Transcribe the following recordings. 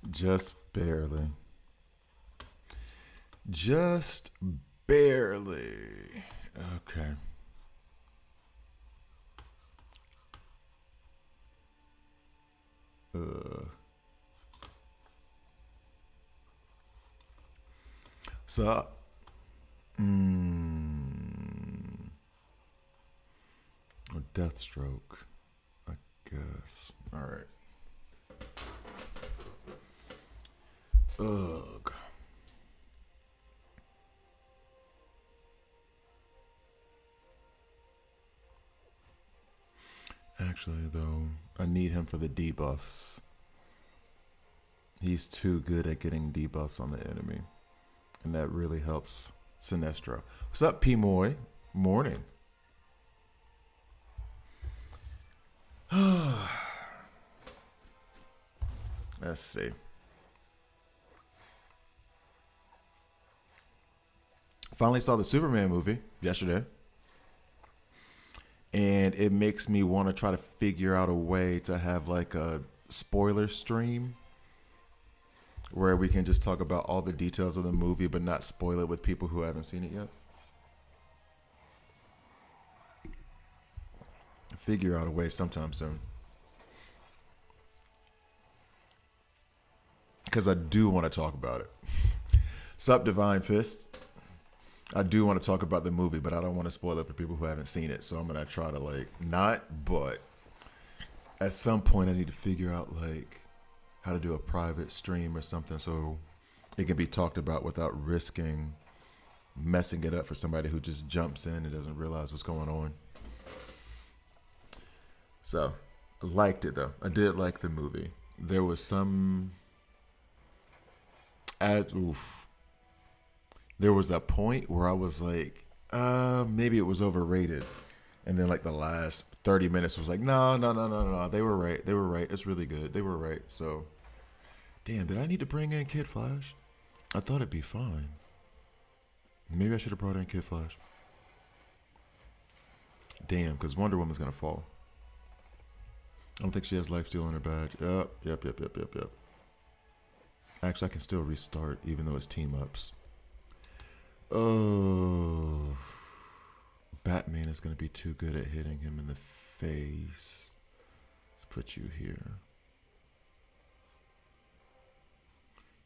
Just barely. Just barely. Okay. Uh, so, a Deathstroke, I guess. All right. Ugh. Actually, though, I need him for the debuffs. He's too good at getting debuffs on the enemy. And that really helps Sinestro. What's up, P. Moy? Morning. Let's see. Finally saw the Superman movie yesterday. And it makes me want to try to figure out a way to have like a spoiler stream where we can just talk about all the details of the movie but not spoil it with people who haven't seen it yet. Figure out a way sometime soon. Because I do want to talk about it. Sup, Divine Fist? I do want to talk about the movie, but I don't want to spoil it for people who haven't seen it. So I'm going to try to not, but at some point I need to figure out how to do a private stream or something so it can be talked about without risking messing it up for somebody who just jumps in and doesn't realize what's going on. So, liked it though. I did like the movie. There was some there was a point where I was like, maybe it was overrated. And then the last 30 minutes was like, no. They were right. It's really good. They were right. So, damn, did I need to bring in Kid Flash? I thought it'd be fine. Maybe I should have brought in Kid Flash. Damn, because Wonder Woman's going to fall. I don't think she has lifesteal on her badge. Yep. Actually, I can still restart even though it's team ups. Oh, Batman is going to be too good at hitting him in the face. Let's put you here.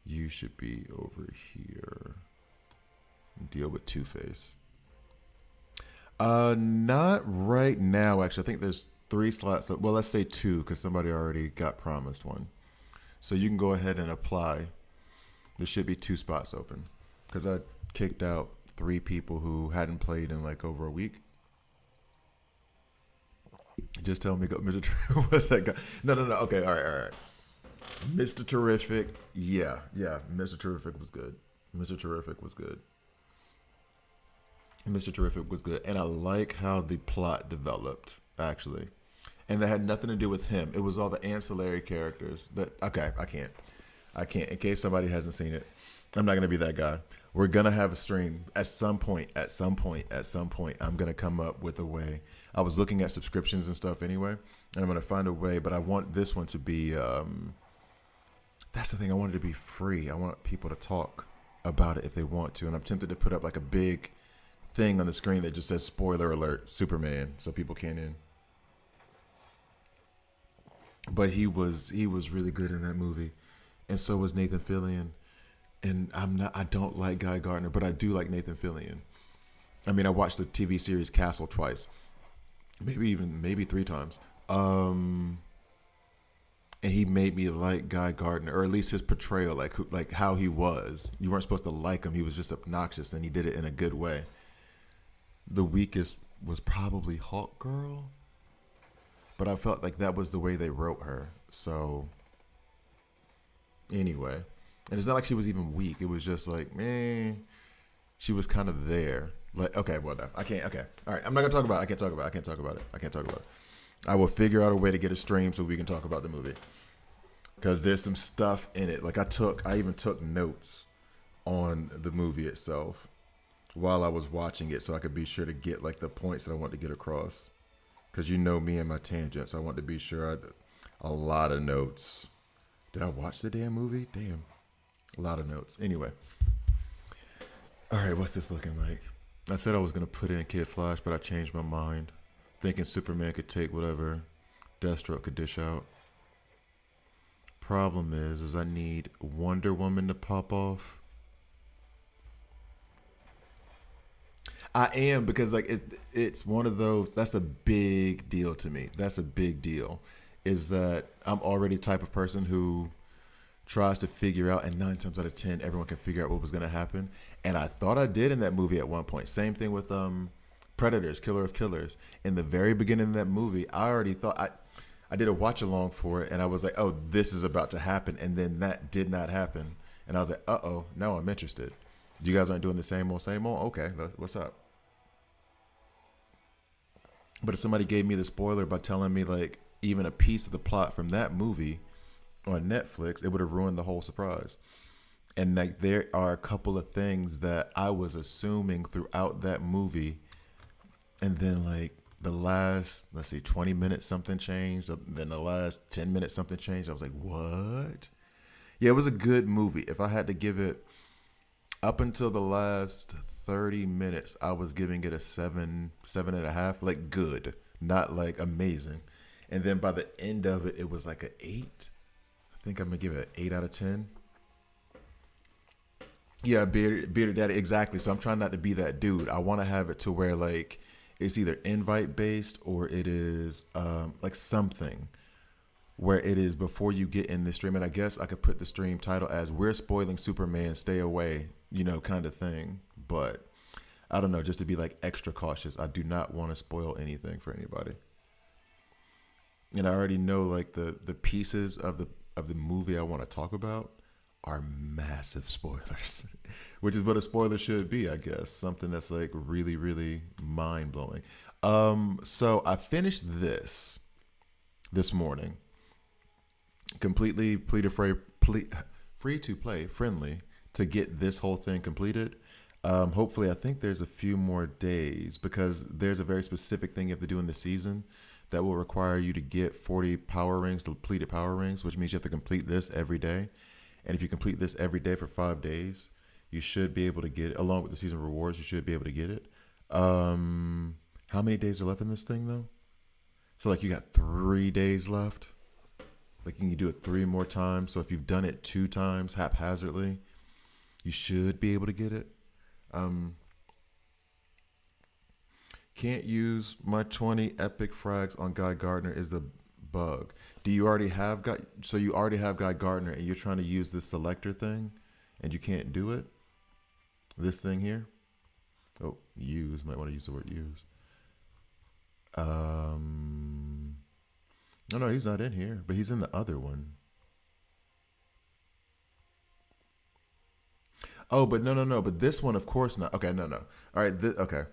You should be over here. Deal with Two-Face. Not right now, actually. I think there's 3 slots. Well, let's say 2 because somebody already got promised one. So you can go ahead and apply. There should be 2 spots open because I kicked out 3 people who hadn't played in over a week. Just tell me, go, Mr. What's that guy? No. Okay, all right. Mr. Terrific, yeah. Mr. Terrific was good. Mr. Terrific was good, and I like how the plot developed actually, and that had nothing to do with him. It was all the ancillary characters. I can't. In case somebody hasn't seen it, I'm not gonna be that guy. We're gonna have a stream at some point. I'm gonna come up with a way. I was looking at subscriptions and stuff anyway, and I'm gonna find a way. But I want this one to be. That's the thing. I want it to be free. I want people to talk about it if they want to, and I'm tempted to put up a big thing on the screen that just says "Spoiler Alert: Superman," so people can't in. But he was really good in that movie, and so was Nathan Fillion. And I don't like Guy Gardner, but I do like Nathan Fillion. I mean, I watched the TV series Castle twice, maybe 3 times. And he made me like Guy Gardner, or at least his portrayal, like how he was. You weren't supposed to like him; he was just obnoxious, and he did it in a good way. The weakest was probably Hawk Girl, but I felt like that was the way they wrote her. So, anyway. And it's not like she was even weak. It was just she was kind of there. Okay, well, no, I can't. Okay, all right. I'm not gonna talk about it. I can't talk about it. I will figure out a way to get a stream so we can talk about the movie. Because there's some stuff in it. I even took notes on the movie itself while I was watching it, so I could be sure to get the points that I want to get across. Because me and my tangents, I want to be sure I had a lot of notes. Did I watch the damn movie? Damn. A lot of notes. Anyway. All right, what's this looking like? I said I was going to put in Kid Flash, but I changed my mind. Thinking Superman could take whatever Deathstroke could dish out. Problem is I need Wonder Woman to pop off. I am, because like it's one of those, that's a big deal to me. That's a big deal. Is that I'm already the type of person who tries to figure out, and 9 times out of 10 everyone can figure out what was going to happen. And I thought I did in that movie at one point. Same thing with Predators, Killer of Killers. In the very beginning of that movie, I already thought, I did a watch along for it, and I was like, oh, this is about to happen. And then that did not happen. And I was like, uh-oh, now I'm interested. You guys aren't doing the same old, same old? Okay, what's up? But if somebody gave me the spoiler by telling me like even a piece of the plot from that movie on Netflix, it would have ruined the whole surprise. And like there are a couple of things that I was assuming throughout that movie, and then like the last, let's see, 20 minutes something changed, then the last 10 minutes something changed. I was like, what? Yeah, it was a good movie. If I had to give it, up until the last 30 minutes, I was giving it a 7.5, like good, not like amazing. And then by the end of it, it was like an 8. I think I'm gonna give it an 8 out of 10. Yeah, bearded daddy, exactly. So I'm trying not to be that dude. I want to have it to where like it's either invite based or it is like something where it is before you get in the stream. And I guess I could put the stream title as "We're spoiling Superman, stay away," kind of thing. But I don't know, just to be like extra cautious. I do not want to spoil anything for anybody. And I already know like the pieces of the movie I want to talk about are massive spoilers, which is what a spoiler should be, I guess. Something that's like really, really mind blowing. So I finished this morning, completely free to play friendly to get this whole thing completed. Hopefully, I think there's a few more days because there's a very specific thing you have to do in the season that will require you to get 40 power rings, depleted power rings, which means you have to complete this every day. And if you complete this every day for 5 days, you should be able to get it, along with the season rewards, you should be able to get it. How many days are left in this thing, though? So, like, you got 3 days left. Like, you can do it 3 more times. So, if you've done it 2 times haphazardly, you should be able to get it. Can't use my 20 epic frags on Guy Gardner is a bug. Do you already have Guy? So you already have Guy Gardner, and you're trying to use this selector thing, and you can't do it. This thing here. Oh, use, might want to use the word use. No, he's not in here, but he's in the other one. Oh, but no, but this one, of course not. Okay, no. All right, okay.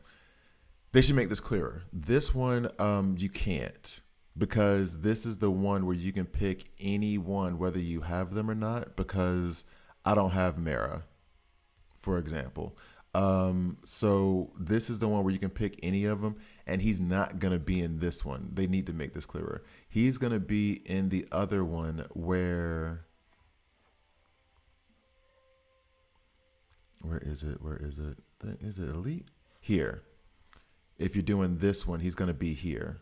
They should make this clearer. This one, you can't, because this is the one where you can pick any one, whether you have them or not, because I don't have Mara, for example. So this is the one where you can pick any of them, and he's not going to be in this one. They need to make this clearer. He's going to be in the other one where is it? Is it Elite? Here. If you're doing this one, he's going to be here.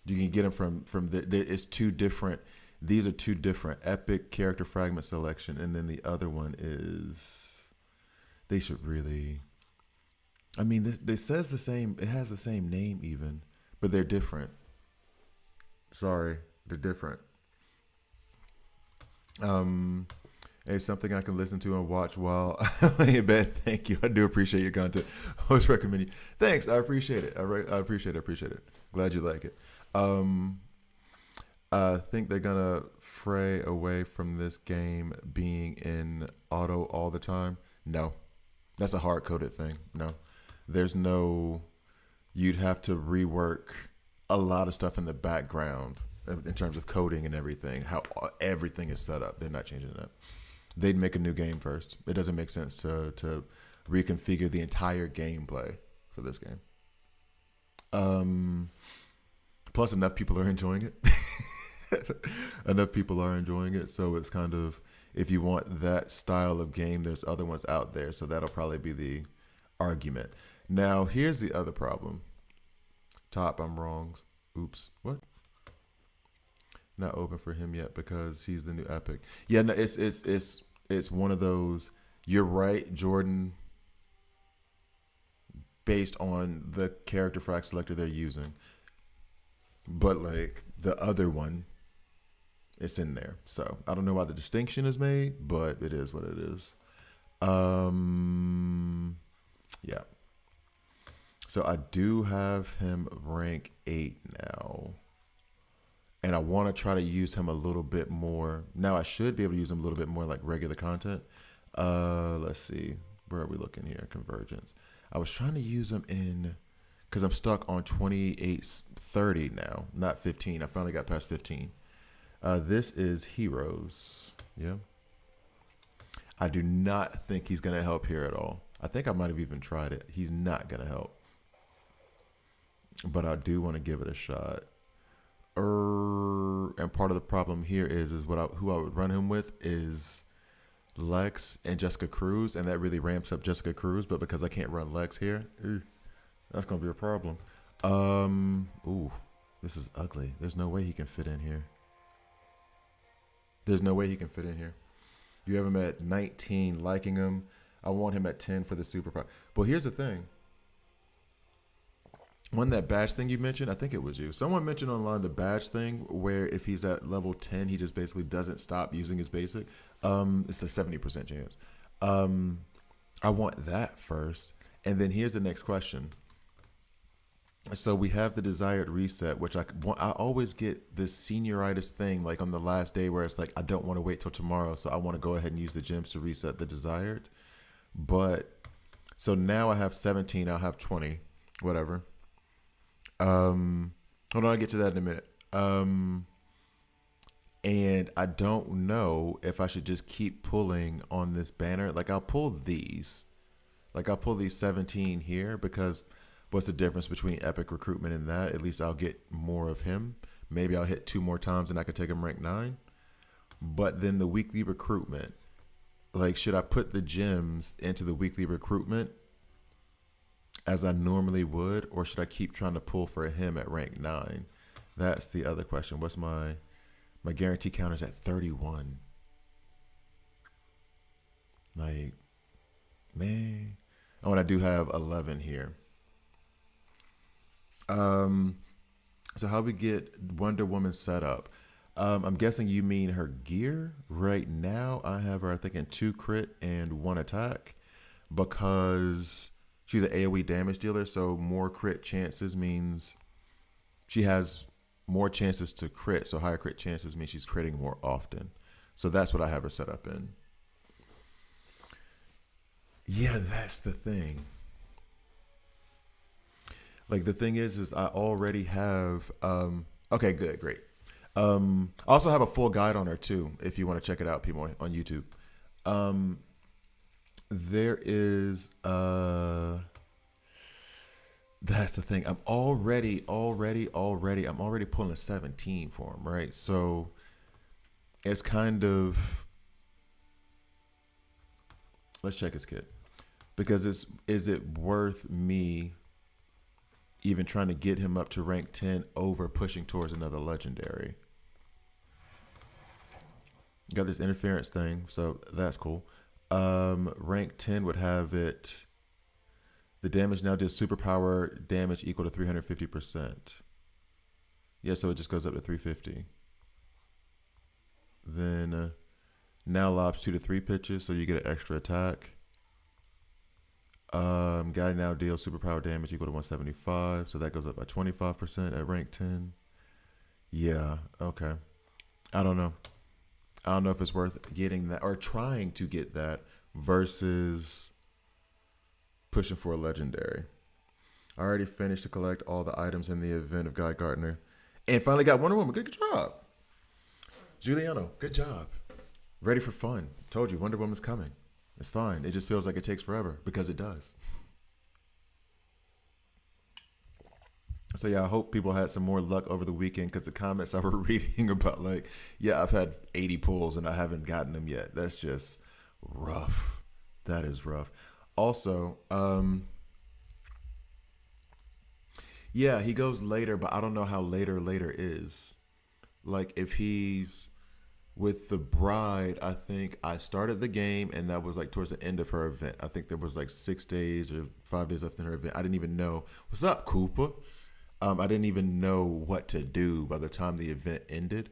You can get him from it's 2 different. These are 2 different epic character fragment selection, and then the other one is. They should really. I mean, this says the same. It has the same name even, but they're different. Sorry, they're different. It's something I can listen to and watch while laying in bed. Thank you. I do appreciate your content. I always recommend you. Thanks. I appreciate it. I appreciate it. Glad you like it. I think they're going to fray away from this game being in auto all the time. No. That's a hard-coded thing. No. There's no... You'd have to rework a lot of stuff in the background in terms of coding and everything, how everything is set up. They're not changing that. They'd make a new game first. It doesn't make sense to reconfigure the entire gameplay for this game. Plus, enough people are enjoying it. enough people are enjoying it. So it's kind of, if you want that style of game, there's other ones out there. So that'll probably be the argument. Now, here's the other problem. Top, I'm wrong. Oops. What? Not open for him yet because he's the new epic. Yeah, no, it's one of those. You're right, Jordan. Based on the character frag selector they're using, but like the other one, it's in there. So I don't know why the distinction is made, but it is what it is. Yeah. So I do have him rank 8 now. And I want to try to use him a little bit more. Now I should be able to use him a little bit more like regular content. Let's see. Where are we looking here? Convergence. I was trying to use him in, because I'm stuck on 28:30 now, not 15. I finally got past 15. This is Heroes. Yeah. I do not think he's going to help here at all. I think I might have even tried it. He's not going to help. But I do want to give it a shot. And part of the problem here is who I would run him with is Lex and Jessica Cruz, and that really ramps up Jessica Cruz. But because I can't run Lex here, that's gonna be a problem. Ooh, this is ugly. There's no way he can fit in here. There's no way he can fit in here. You have him at 19, liking him. I want him at 10 for the superpower. But here's the thing. That badge thing you mentioned, I think it was you. Someone mentioned online the badge thing where if he's at level 10, he just basically doesn't stop using his basic. It's a 70% chance. I want that first. And then here's the next question. So we have the desired reset, which I always get this senioritis thing like on the last day where it's like, I don't want to wait till tomorrow. So I want to go ahead and use the gems to reset the desired. But so now I have 17, I'll have 20, whatever. Hold on, I'll get to that in a minute. And I don't know if I should just keep pulling on this banner. Like I'll pull these 17 here because what's the difference between epic recruitment and that? At least I'll get more of him. Maybe I'll hit 2 more times and I could take him rank 9. But then the weekly recruitment, like should I put the gems into the weekly recruitment as I normally would, or should I keep trying to pull for him at rank 9? That's the other question. What's my guarantee count is at 31. Like, man. Oh, and I do have 11 here. So how we get Wonder Woman set up? I'm guessing you mean her gear. Right now, I have her, I think, in 2 crit and 1 attack because she's an AoE damage dealer, so more crit chances means she has more chances to crit. So higher crit chances means she's critting more often. So that's what I have her set up in. Yeah, that's the thing. Like the thing is I already have, okay, good, great. I also have a full guide on her too, if you want to check it out, people on YouTube. There is that's the thing. I'm already pulling a 17 for him, right? So it's kind of, let's check his kit. Because is it worth me even trying to get him up to rank 10 over pushing towards another legendary? Got this interference thing, so that's cool. Rank 10 would have it. The damage now does superpower damage equal to 350%. Yeah, so it just goes up to 350. Then now lobs 2 to 3 pitches, so you get an extra attack. Guy now deals superpower damage equal to 175, so that goes up by 25% at rank 10. Yeah, okay. I don't know if it's worth getting that or trying to get that versus pushing for a legendary. I already finished to collect all the items in the event of Guy Gardner and finally got Wonder Woman. Good job. Giuliano, good job. Ready for fun. Told you, Wonder Woman's coming. It's fine. It just feels like it takes forever because it does. So yeah, I hope people had some more luck over the weekend because the comments I were reading about like, yeah, I've had 80 pulls and I haven't gotten them yet. That's just rough. That is rough. Also, yeah, he goes later, but I don't know how later is. Like if he's with the bride, I think I started the game and that was like towards the end of her event. I think there was like 6 days or 5 days left in her event. I didn't even know. What's up, Cooper? I didn't even know what to do by the time the event ended.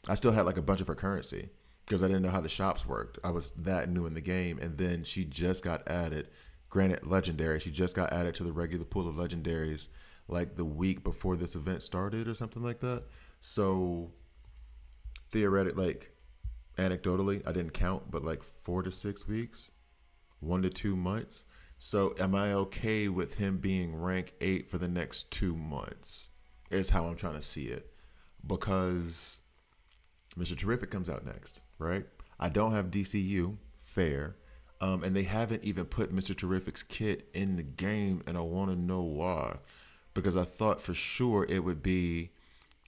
I still had like a bunch of her currency because I didn't know how the shops worked. I was that new in the game. And then she just got added, granted, legendary. She just got added to the regular pool of legendaries like the week before this event started or something like that. So theoretically, like anecdotally, I didn't count, but like 4 to 6 weeks, 1 to 2 months. So am I okay with him being rank 8 for the next 2 months? Is how I'm trying to see it. Because Mr. Terrific comes out next, right? I don't have DCU, fair. And they haven't even put Mr. Terrific's kit in the game, and I want to know why. Because I thought for sure it would be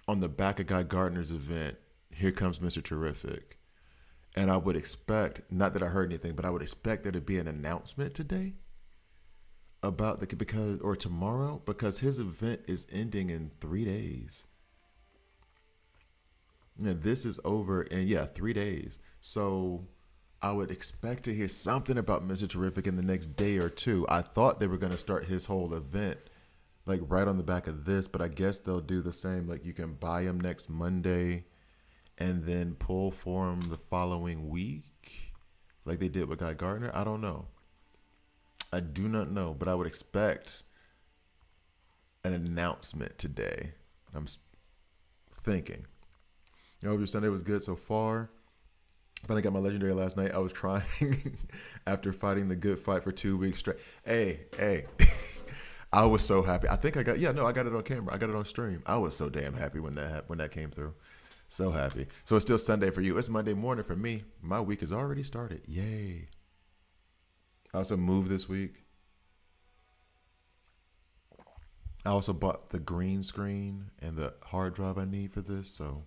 on the back of Guy Gardner's event, here comes Mr. Terrific. And I would expect, not that I heard anything, but I would expect there to be an announcement today about the because or tomorrow because his event is ending in 3 days. Yeah, this is over in 3 days. So I would expect to hear something about Mr. Terrific in the next day or two. I thought they were going to start his whole event like right on the back of this, but I guess they'll do the same. Like you can buy him next Monday and then pull for him the following week, like they did with Guy Gardner. I don't know. I do not know, but I would expect an announcement today. I'm thinking. I hope your Sunday was good so far. Finally got my legendary last night. I was crying after fighting the good fight for 2 weeks straight. Hey. I was so happy. I think I got I got it on camera. I got it on stream. I was so damn happy when that came through. So happy. So it's still Sunday for you. It's Monday morning for me. My week has already started. Yay. I also moved this week. I also bought the green screen and the hard drive I need for this. So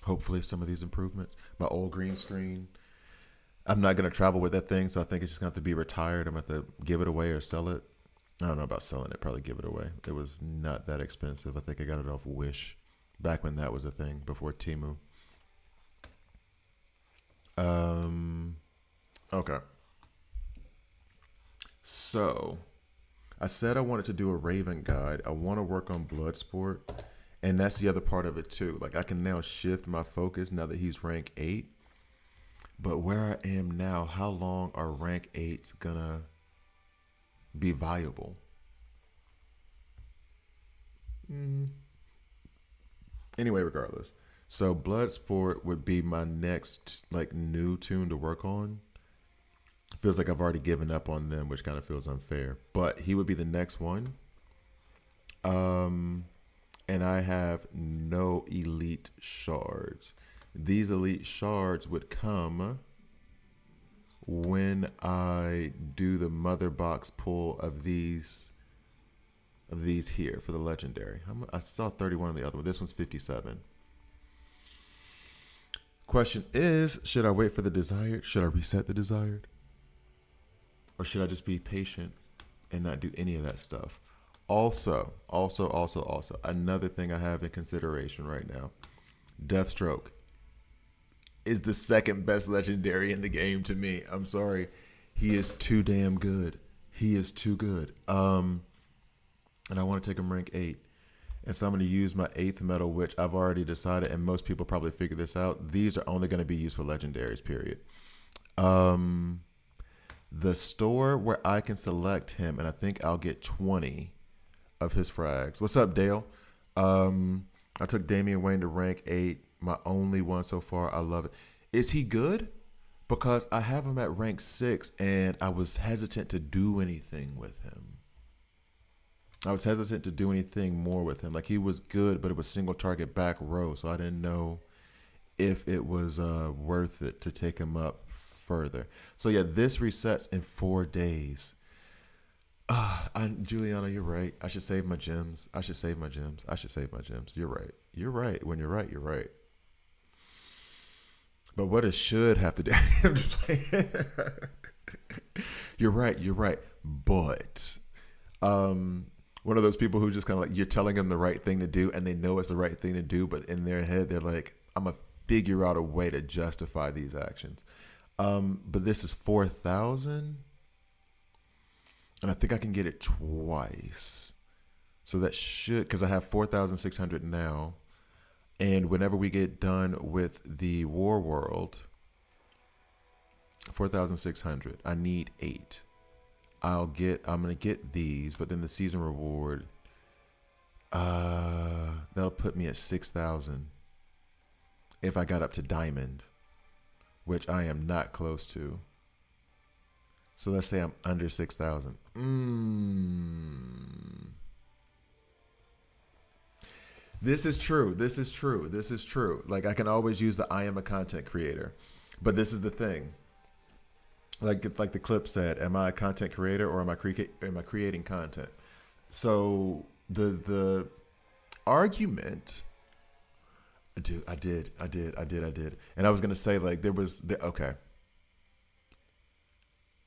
hopefully some of these improvements. My old green screen, I'm not going to travel with that thing. So I think it's just going to have to be retired. I'm going to have to give it away or sell it. I don't know about selling it. Probably give it away. It was not that expensive. I think I got it off Wish back when that was a thing before Temu. Okay. So I said I wanted to do a Raven guide. I want to work on Bloodsport. And that's the other part of it too. Like I can now shift my focus now that he's rank 8. But where I am now, how long are rank 8s gonna be viable? Anyway, regardless. So Bloodsport would be my next like new tune to work on. Feels like I've already given up on them, which kind of feels unfair. But he would be the next one. And I have no elite shards. These elite shards would come when I do the mother box pull of these here for the legendary. I saw 31 on the other one. This one's 57. Question is, should I wait for the desired? Should I reset the desired? Or should I just be patient and not do any of that stuff? Also, another thing I have in consideration right now, Deathstroke is the second best legendary in the game to me. I'm sorry. He is too damn good. He is too good. And I want to take him rank 8. And so I'm going to use my 8th medal, which I've already decided, and most people probably figure this out. These are only going to be used for legendaries, period. The store where I can select him, and I think I'll get 20 of his frags. What's up, Dale? I took Damian Wayne to rank 8. My only one so far. I love it. Is he good? Because I have him at rank 6, and I was hesitant to do anything with him. I was hesitant to do anything more with him. Like, he was good, but it was single target back row, so I didn't know if it was worth it to take him up further. So yeah, this resets in 4 days. Juliana, you're right. I should save my gems. I should save my gems. I should save my gems. You're right. You're right. When you're right, you're right. But what it should have to do. I'm just playing. You're right. You're right. But one of those people who just kind of like you're telling them the right thing to do, and they know it's the right thing to do, but in their head they're like, "I'm gonna figure out a way to justify these actions." But this is 4,000, and I think I can get it twice. So that should, because I have 4,600 now, and whenever we get done with the War World, 4,600. I need 8. I'm gonna get these, but then the season reward, that'll put me at 6,000 if I got up to diamond, which I am not close to. So let's say I'm under 6,000. This is true. This is true. This is true. Like I can always use the I am a content creator, but this is the thing. Like the clip said, am I a content creator or am I creating content? So the argument, dude, I did, and I was gonna say like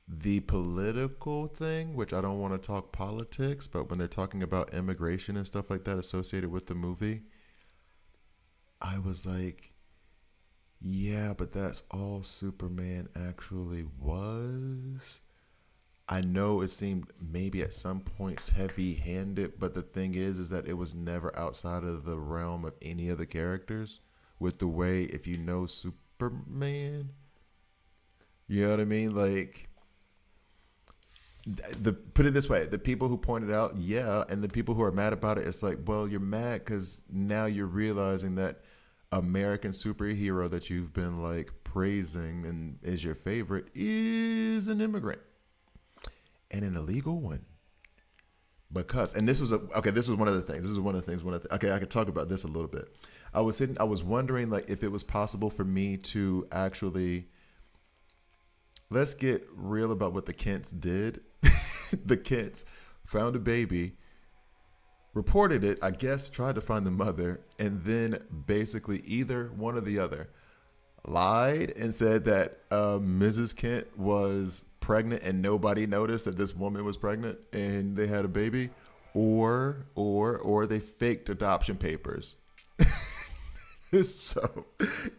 the political thing, which I don't want to talk politics, but when they're talking about immigration and stuff like that associated with the movie, I was like, yeah, but that's all Superman actually was. I know it seemed maybe at some points heavy-handed, but the thing is that it was never outside of the realm of any of the characters. With the way, if you know Superman, you know what I mean? Like, put it this way: the people who pointed out, yeah, and the people who are mad about it, it's like, well, you're mad because now you're realizing that American superhero that you've been like praising and is your favorite is an immigrant and an illegal one. Because, and this was this was one of the things. Okay, I could talk about this a little bit. I was wondering like if it was possible for me to actually, let's get real about what the Kents did. The Kents found a baby, reported it, I guess, tried to find the mother, and then basically either one or the other lied and said that Mrs. Kent was pregnant and nobody noticed that this woman was pregnant and they had a baby, or they faked adoption papers. So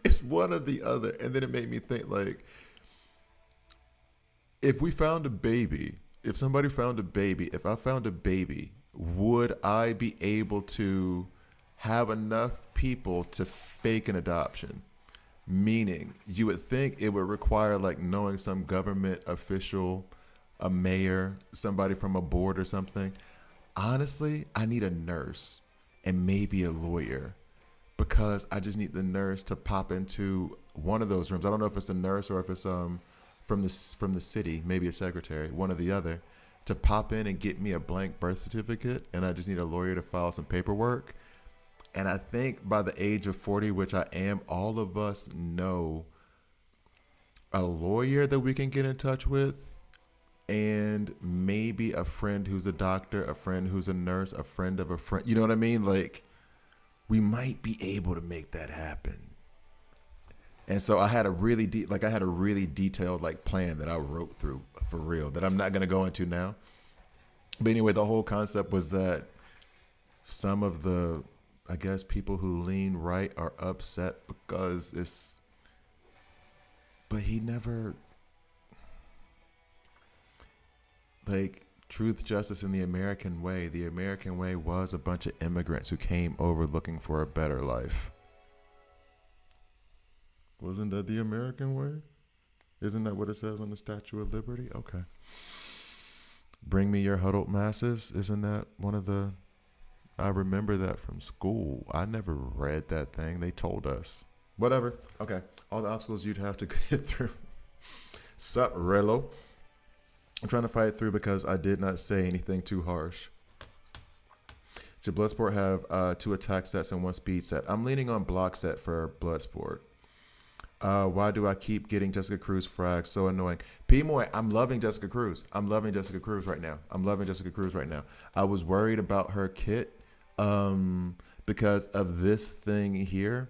it's one or the other. And then it made me think like, if somebody found a baby, if I found a baby, would I be able to have enough people to fake an adoption? Meaning, you would think it would require like knowing some government official, a mayor, somebody from a board or something. Honestly, I need a nurse and maybe a lawyer, because I just need the nurse to pop into one of those rooms. I don't know if it's a nurse or if it's from the city, maybe a secretary, one or the other, to pop in and get me a blank birth certificate, and I just need a lawyer to file some paperwork. And I think by the age of 40, which I am, all of us know a lawyer that we can get in touch with, and maybe a friend who's a doctor, a friend who's a nurse, a friend of a friend. You know what I mean? Like, we might be able to make that happen. And so I had a really detailed like plan that I wrote through for real that I'm not going to go into now. But anyway, the whole concept was that some of the, I guess, people who lean right are upset because but he never, like, truth, justice, and the American way. The American way was a bunch of immigrants who came over looking for a better life. Wasn't that the American way? Isn't that what it says on the Statue of Liberty? Okay. Bring me your huddled masses. Isn't that one of the... I remember that from school. I never read that thing. They told us. Whatever. Okay. All the obstacles you'd have to get through. Sup, Rello? I'm trying to fight through because I did not say anything too harsh. Should Bloodsport have 2 attack sets and 1 speed set? I'm leaning on block set for Bloodsport. Why do I keep getting Jessica Cruz frags? So annoying. P Moy, I'm loving Jessica Cruz. I'm loving Jessica Cruz right now. I'm loving Jessica Cruz right now. I was worried about her kit because of this thing here.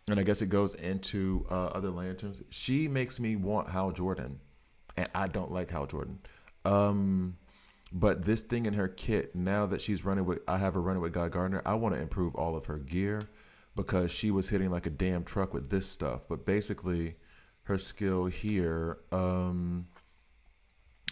And I guess it goes into other lanterns. She makes me want Hal Jordan. And I don't like Hal Jordan. But this thing in her kit, now that she's running with, I have her running with Guy Gardner, I want to improve all of her gear because she was hitting like a damn truck with this stuff. But basically, her skill here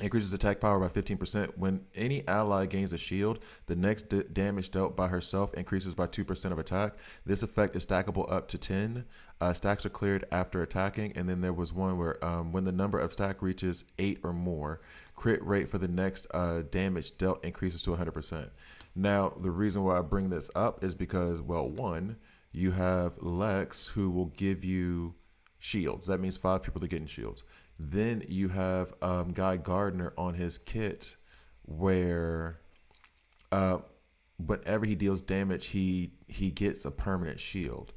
increases attack power by 15%. When any ally gains a shield, the next damage dealt by herself increases by 2% of attack. This effect is stackable up to 10. Stacks are cleared after attacking. And then there was one where when the number of stack reaches 8 or more, crit rate for the next damage dealt increases to 100%. Now, the reason why I bring this up is because, well, one, you have Lex who will give you shields. That means 5 people are getting shields. Then you have Guy Gardner on his kit where whenever he deals damage, he gets a permanent shield.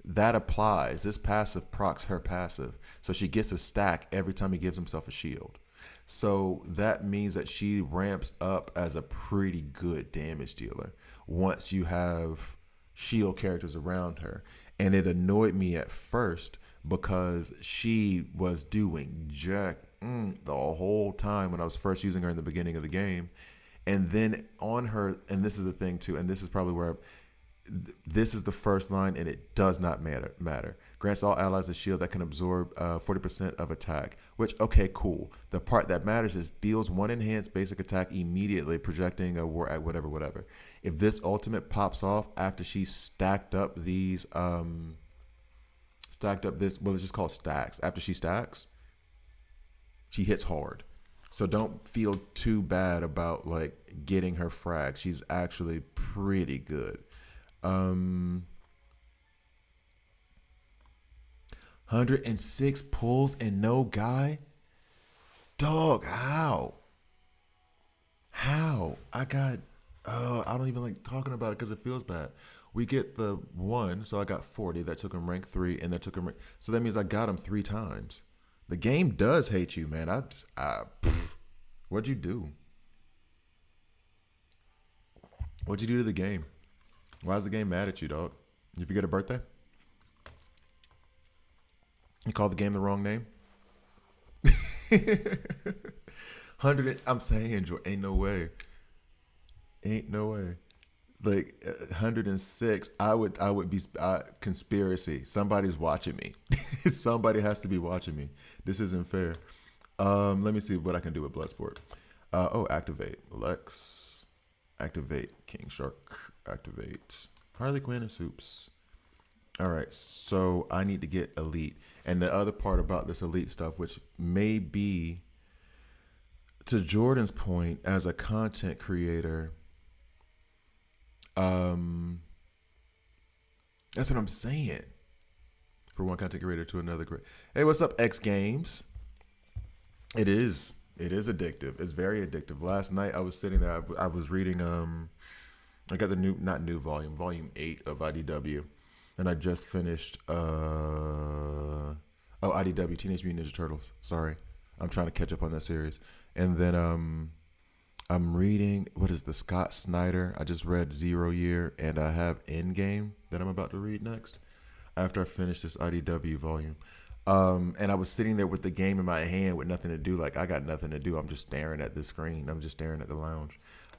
That applies. This passive procs her passive. So she gets a stack every time he gives himself a shield. So that means that she ramps up as a pretty good damage dealer once you have shield characters around her. And it annoyed me at first because she was doing jack the whole time when I was first using her in the beginning of the game. And then on her, and this is the thing too, and this is probably where this is the first line, and it does not matter. Grants all allies a shield that can absorb 40% of attack, which, okay, cool. The part that matters is deals 1 enhanced basic attack immediately, projecting a war at whatever. If this ultimate pops off after she stacked up these, well, let's just call it stacks. After she stacks, she hits hard. So don't feel too bad about like getting her frag. She's actually pretty good. 106 pulls and no guy? Dog, how? I don't even like talking about it because it feels bad. We get the 1, so I got 40. That took him rank 3, and that took him so that means I got him 3 times. The game does hate you, man. What'd you do? What'd you do to the game? Why is the game mad at you, dog? You forget a birthday? You called the game the wrong name? 100, I'm saying, ain't no way. Ain't no way. Like 106, I would be conspiracy. Somebody's watching me. Somebody has to be watching me. This isn't fair. Let me see what I can do with Bloodsport. Activate Lex, activate King Shark, activate Harley Quinn and Soups. All right, so I need to get elite, and the other part about this elite stuff, which may be to Jordan's point as a content creator. That's what I'm saying. For one content creator to another. Hey, what's up, X Games? It is addictive. It's very addictive. Last night I was sitting there. I was reading. I got the not new volume, volume 8 of IDW, and I just finished. IDW, Teenage Mutant Ninja Turtles. Sorry, I'm trying to catch up on that series, and then I'm reading, what is the Scott Snyder? I just read 0 Year, and I have Endgame that I'm about to read next after I finish this IDW volume. And I was sitting there with the game in my hand with nothing to do. Like, I got nothing to do. I'm just staring at the screen. I'm just staring at the lounge.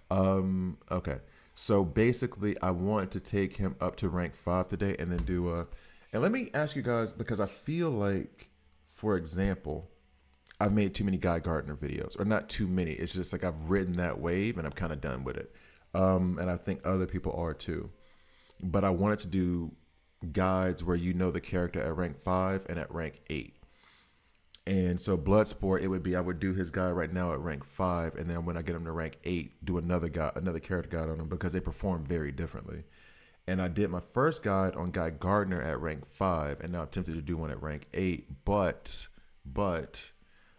Okay. So basically, I want to take him up to rank 5 today and then do and let me ask you guys, because I feel like, for example, I've made too many Guy Gardner videos, or not too many. It's just like I've ridden that wave and I'm kind of done with it. And I think other people are too. But I wanted to do guides where you know the character at rank 5 and at rank 8. And so Bloodsport, it would be, I would do his guy right now at rank 5, and then when I get him to rank 8, do another character guide on him, because they perform very differently. And I did my first guide on Guy Gardner at rank 5, and now I'm tempted to do one at rank 8, but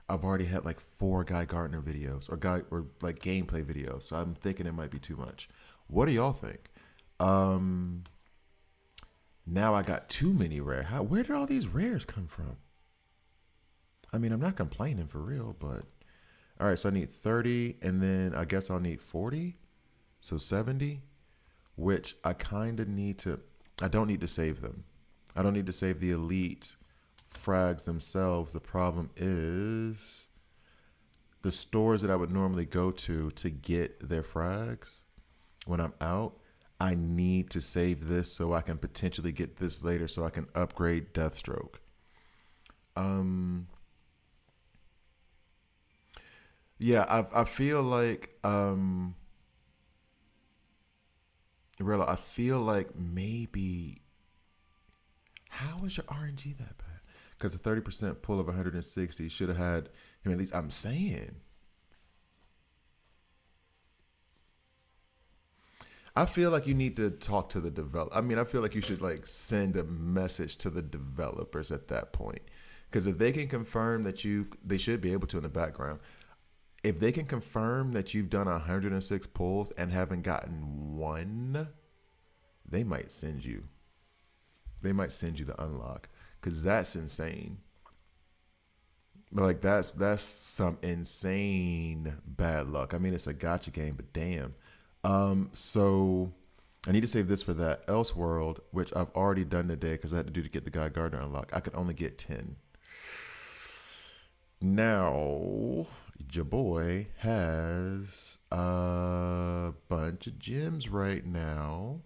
I've already had like 4 Guy Gardner videos or like gameplay videos, so I'm thinking it might be too much. What do y'all think? Now I got too many rare. Where did all these rares come from? I mean, I'm not complaining for real, but all right. So I need 30, and then I guess I'll need 40, so 70, which I kind of need to. I don't need to save them. I don't need to save the elite frags themselves. The problem is the stores that I would normally go to get their frags when I'm out. I need to save this so I can potentially get this later so I can upgrade Deathstroke. Yeah, I feel like Rilla, I feel like maybe how is your RNG that bad? Because a 30% pull of 160 should have had him at least. I'm saying. I feel like you need to talk to the developer. I mean, I feel like you should like send a message to the developers at that point. Because if they can confirm that they should be able to in the background. If they can confirm that you've done 106 pulls and haven't gotten one, they might send you. They might send you the unlock because that's insane. But like that's some insane bad luck. I mean, it's a gotcha game, but damn. So I need to save this for that Elseworld, which I've already done today because I had to do to get the Guy Gardner unlock. I could only get 10. Now, your boy has a bunch of gems right now.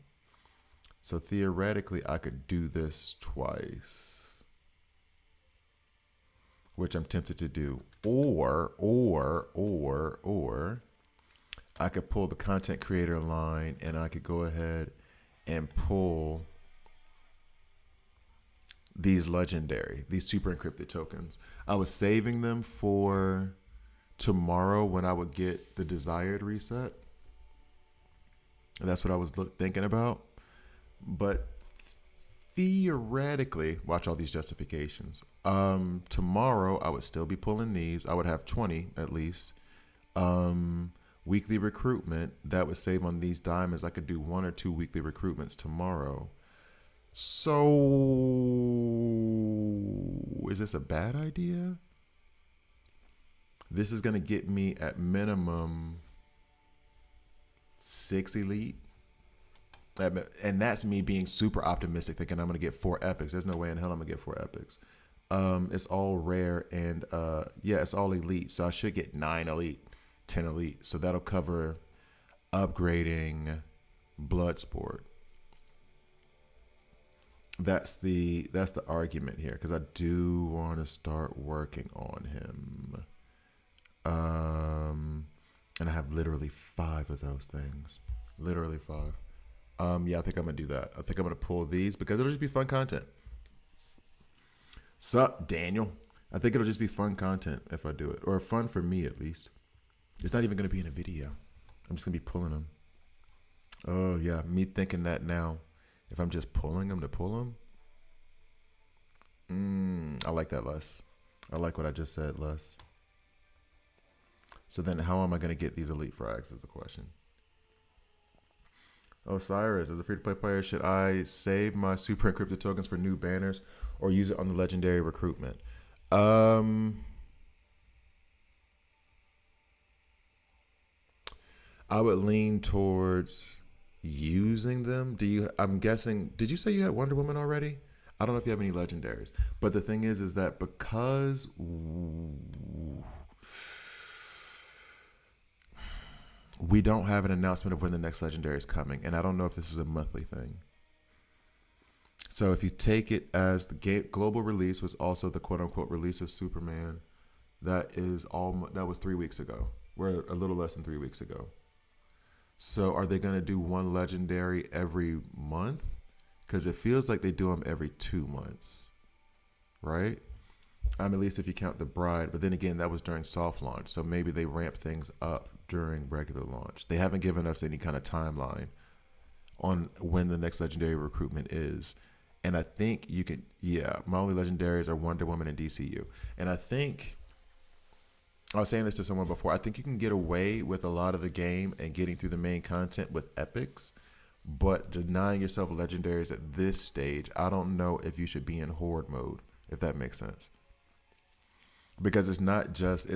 So theoretically, I could do this twice, which I'm tempted to do. Or I could pull the content creator line and I could go ahead and pull these these super encrypted tokens. I was saving them for tomorrow when I would get the desired reset. And that's what I was thinking about. But theoretically, watch all these justifications. Tomorrow I would still be pulling these. I would have 20 at least. Weekly recruitment, that would save on these diamonds. I could do 1 or 2 weekly recruitments tomorrow. So, is this a bad idea? This is going to get me at minimum 6 elite. And that's me being super optimistic, thinking I'm going to get 4 epics. There's no way in hell I'm going to get 4 epics. It's all rare and, it's all elite. So I should get 9 elite, 10 elite. So that'll cover upgrading Bloodsport. That's the argument here because I do want to start working on him. And I have literally 5 of those things. Literally 5. Yeah, I think I'm gonna do that. I think I'm gonna pull these because it'll just be fun content. Sup, Daniel? I think it'll just be fun content if I do it, or fun for me at least. It's not even gonna be in a video. I'm just gonna be pulling them. Oh yeah, me thinking that now. If I'm just pulling them to pull them, I like that less. I like what I just said less. So then how am I going to get these elite frags is the question. Osiris, as a free-to-play player, should I save my super encrypted tokens for new banners or use it on the legendary recruitment? I would lean towards using them. I'm guessing, did you say you had Wonder Woman already? I don't know if you have any legendaries, but the thing is that because we don't have an announcement of when the next legendary is coming, and I don't know if this is a monthly thing. So if you take it as the global release was also the quote unquote release of Superman, that was 3 weeks ago. We're a little less than 3 weeks ago. So are they going to do one legendary every month? Because it feels like they do them every 2 months, right? At least if you count the Bride. But then again, that was during soft launch. So maybe they ramp things up during regular launch. They haven't given us any kind of timeline on when the next legendary recruitment is. And I think my only legendaries are Wonder Woman and DCU. And I think, I was saying this to someone before, I think you can get away with a lot of the game and getting through the main content with epics But denying yourself legendaries at this stage, I don't know if you should be in horde mode, if that makes sense. Because it's not just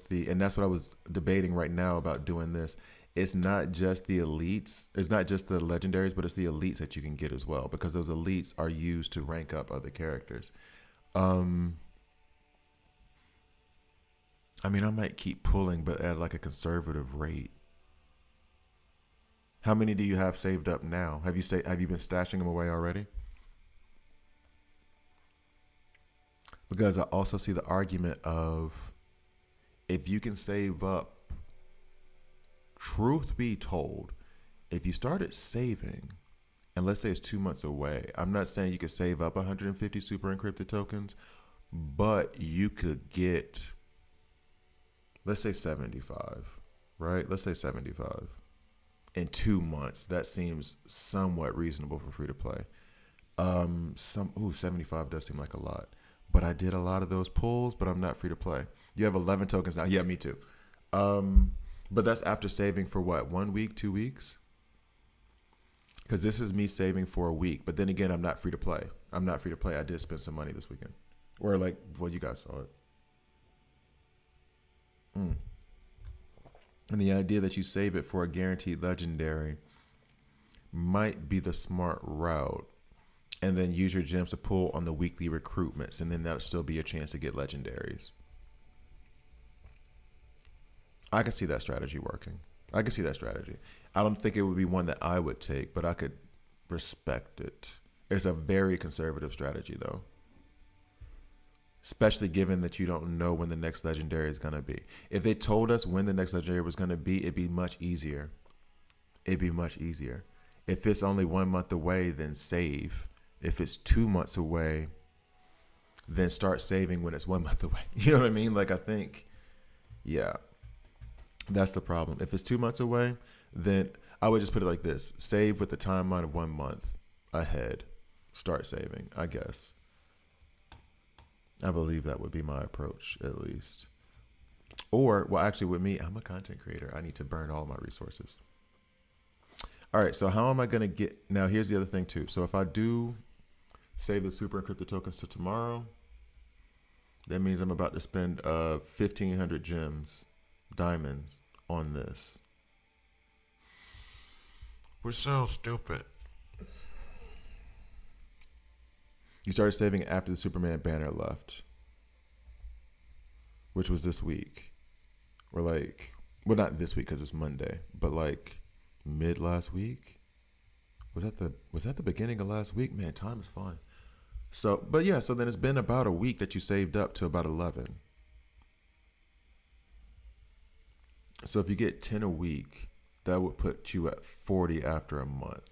the, and that's what I was debating right now about doing this. It's not just the elites, it's not just the legendaries, but it's the elites that you can get as well, because those elites are used to rank up other characters. Um, I mean, I might keep pulling, but at like a conservative rate. How many do you have saved up now? Have you been stashing them away already? Because I also see the argument of, if you can save up, truth be told, if you started saving, and let's say it's 2 months away, I'm not saying you could save up 150 super encrypted tokens, but you could get, let's say 75, right? Let's say 75 in 2 months. That seems somewhat reasonable for free to play. 75 does seem like a lot, but I did a lot of those pulls, but I'm not free to play. You have 11 tokens now. Yeah, me too. But that's after saving for what, 1 week, 2 weeks? Because this is me saving for a week. But then again, I'm not free to play. I'm not free to play. I did spend some money this weekend. Or like, well, you guys saw it. Mm. And the idea that you save it for a guaranteed legendary might be the smart route. And then use your gems to pull on the weekly recruitments. And then that'll still be a chance to get legendaries. I could see that strategy working. I could see that strategy. I don't think it would be one that I would take, but I could respect it. It's a very conservative strategy, though. Especially given that you don't know when the next legendary is going to be. If they told us when the next legendary was going to be, it'd be much easier. It'd be much easier. If it's only 1 month away, then save. If it's 2 months away, then start saving when it's 1 month away. You know what I mean? Like, I think, yeah. That's the problem. If it's 2 months away, then I would just put it like this. Save with the timeline of 1 month ahead. Start saving, I guess. I believe that would be my approach, at least. Or, well, actually, with me, I'm a content creator. I need to burn all my resources. All right, so how am I going to get... Now, here's the other thing, too. So if I do save the super encrypted tokens to tomorrow, that means I'm about to spend 1,500 gems, diamonds, on this. Which sounds stupid. You started saving after the Superman banner left, which was this week. Or like, well, not this week because it's Monday, but like mid last week. Was that the beginning of last week? Man, time is flying. So, but yeah, so then it's been about a week that you saved up to about 11. So if you get 10 a week, that would put you at 40 after a month.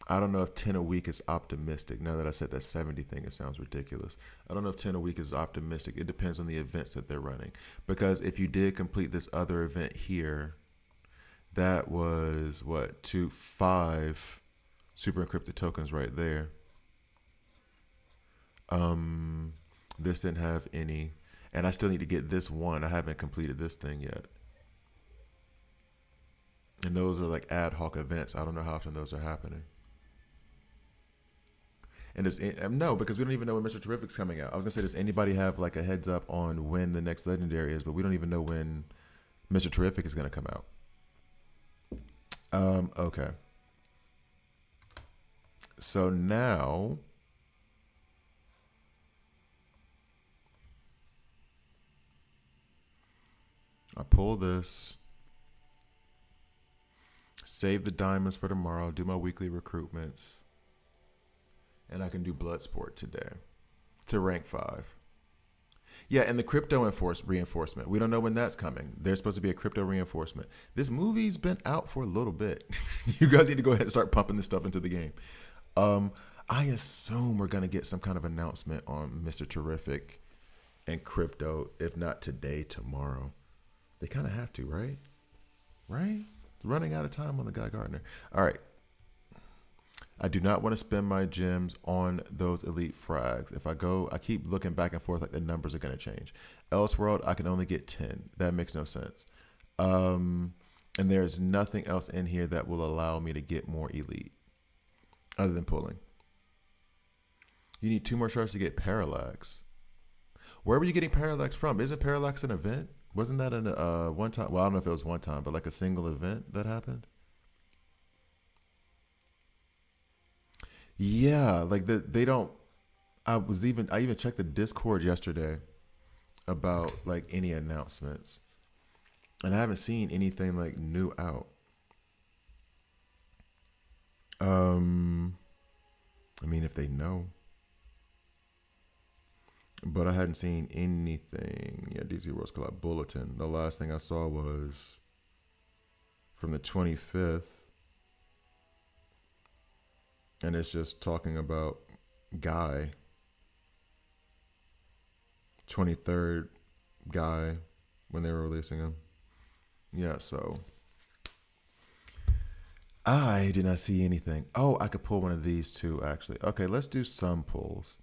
I don't know if 10 a week is optimistic. Now that I said that 70 thing, it sounds ridiculous. I don't know if 10 a week is optimistic. It depends on the events that they're running. Because if you did complete this other event here, that was what, 5 super encrypted tokens right there. This didn't have any. And I still need to get this one. I haven't completed this thing yet. And those are like ad hoc events. I don't know how often those are happening. And no, because we don't even know when Mr. Terrific's coming out. I was gonna say, does anybody have like a heads up on when the next legendary is? But we don't even know when Mr. Terrific is gonna come out. Okay. So now I pull this, save the diamonds for tomorrow, do my weekly recruitments, and I can do Bloodsport today to rank 5. Yeah, and the crypto reinforcement. We don't know when that's coming. There's supposed to be a crypto reinforcement. This movie's been out for a little bit. You guys need to go ahead and start pumping this stuff into the game. I assume we're going to get some kind of announcement on Mr. Terrific and crypto, if not today, tomorrow. They kind of have to, right? Right? Running out of time on the Guy Gardner. All right. I do not want to spend my gems on those elite frags. If I go, I keep looking back and forth like the numbers are going to change. Elseworld, I can only get 10. That makes no sense. And there's nothing else in here that will allow me to get more elite other than pulling. You need 2 more shards to get parallax. Where were you getting parallax from? Isn't parallax an event? Wasn't that an one time? Well, I don't know if it was one time, but like a single event that happened. Yeah, like they don't. I even checked the Discord yesterday about like any announcements, and I haven't seen anything like new out. I mean, if they know, but I hadn't seen anything. Yeah, DC Worlds Club Bulletin. The last thing I saw was from the 25th, and it's just talking about Guy. 23rd Guy when they were releasing him. Yeah, so I did not see anything. Oh, I could pull one of these too, actually. Okay, let's do some pulls.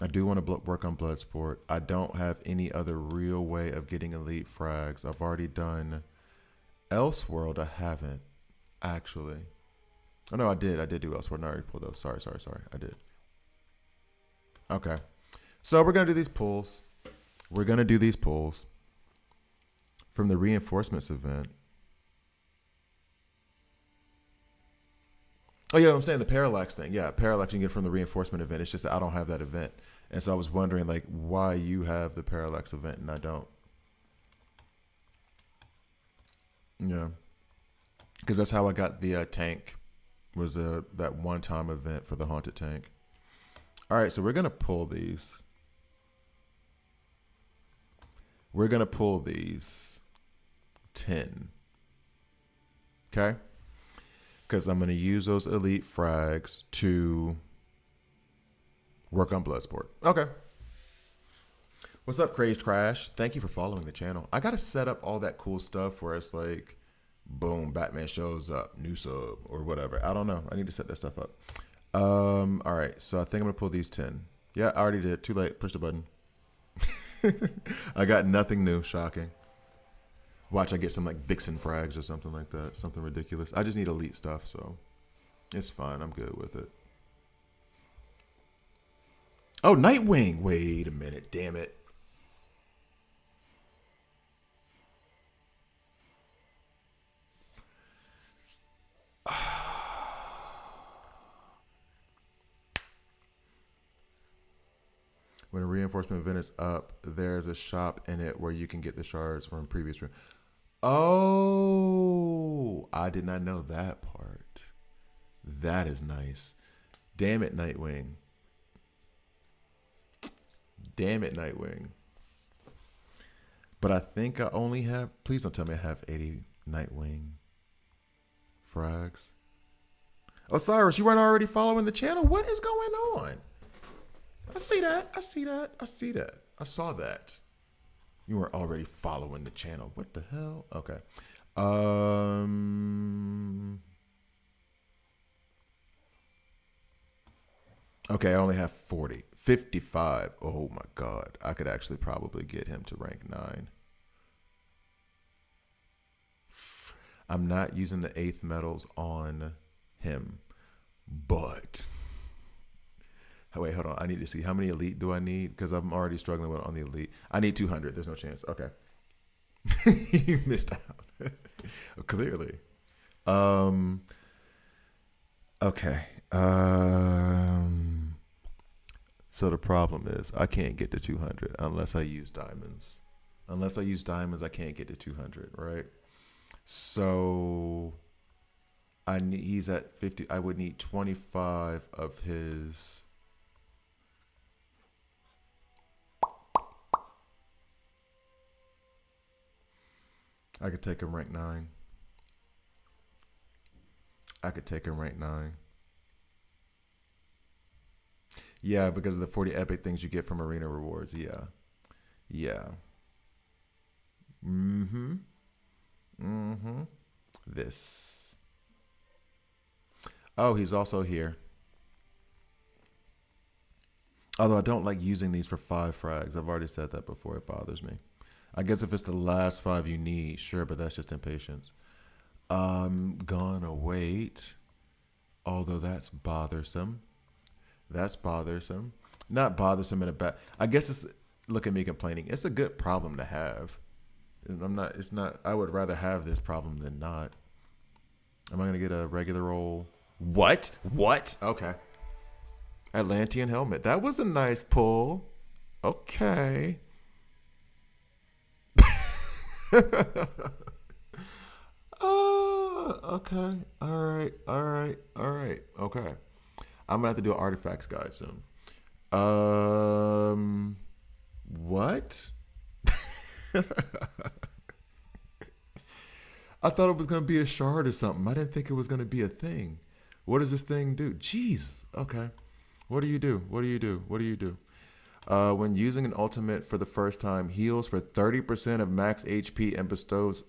I do want to work on Bloodsport. I don't have any other real way of getting elite frags. I've already done Elseworld. I haven't, actually. Oh, no, I did. I did do Elseworld. I already pulled those. Sorry. I did. Okay. So we're going to do these pulls. From the reinforcements event. Oh, yeah, I'm saying the parallax thing. Yeah, parallax you can get from the reinforcement event. It's just that I don't have that event. And so I was wondering, like, why you have the parallax event and I don't. Yeah. Because that's how I got the tank, was that one-time event for the haunted tank. All right, so we're going to pull these. We're going to pull these 10. Okay? Because I'm going to use those elite frags to work on Bloodsport. Okay. What's up, Crazed Crash? Thank you for following the channel. I got to set up all that cool stuff where it's like, boom, Batman shows up, new sub, or whatever. I don't know. I need to set that stuff up. All right, so I think I'm going to pull these 10. Yeah, I already did. Too late. Push the button. I got nothing new. Shocking. Watch, I get some like Vixen frags or something like that. Something ridiculous. I just need elite stuff, so it's fine. I'm good with it. Oh, Nightwing. Wait a minute. Damn it. When a reinforcement event is up, there's a shop in it where you can get the shards from previous room. Oh, I did not know that part. That is nice. Damn it, Nightwing. Damn it, Nightwing. But I think I only have, please don't tell me I have 80 Nightwing frags. Osiris, you weren't already following the channel? What is going on? I see that. I saw that. You were already following the channel. What the hell? Okay. Okay, I only have 40. 55. Oh my God. I could actually probably get him to rank 9. I'm not using the 8th medals on him, but wait, hold on. I need to see how many elite do I need, because I'm already struggling with on the elite. I need 200. There's no chance. Okay. You missed out. Clearly. Okay. So the problem is I can't get to 200 unless I use diamonds. Unless I use diamonds, I can't get to 200, right? So he's at 50. I would need 25 of his. I could take him rank 9. Yeah, because of the 40 epic things you get from arena rewards. Yeah. This. Oh, he's also here. Although I don't like using these for 5 frags. I've already said that before. It bothers me. I guess if it's the last 5 you need, sure, but that's just impatience. I'm gonna wait. Although that's bothersome. That's bothersome. Not bothersome in a bad. I guess it's look at me complaining. It's a good problem to have. I'm not. It's not. I would rather have this problem than not. Am I gonna get a regular roll? What? What? Okay. Atlantean helmet. That was a nice pull. Okay. Okay. All right. All right. All right. Okay. I'm gonna have to do an artifacts guide soon. What? I thought it was gonna be a shard or something. I didn't think it was gonna be a thing. What does this thing do? Jeez. Okay. What do you do? What do you do? What do you do? When using an ultimate for the first time, heals for 30% of max HP and bestows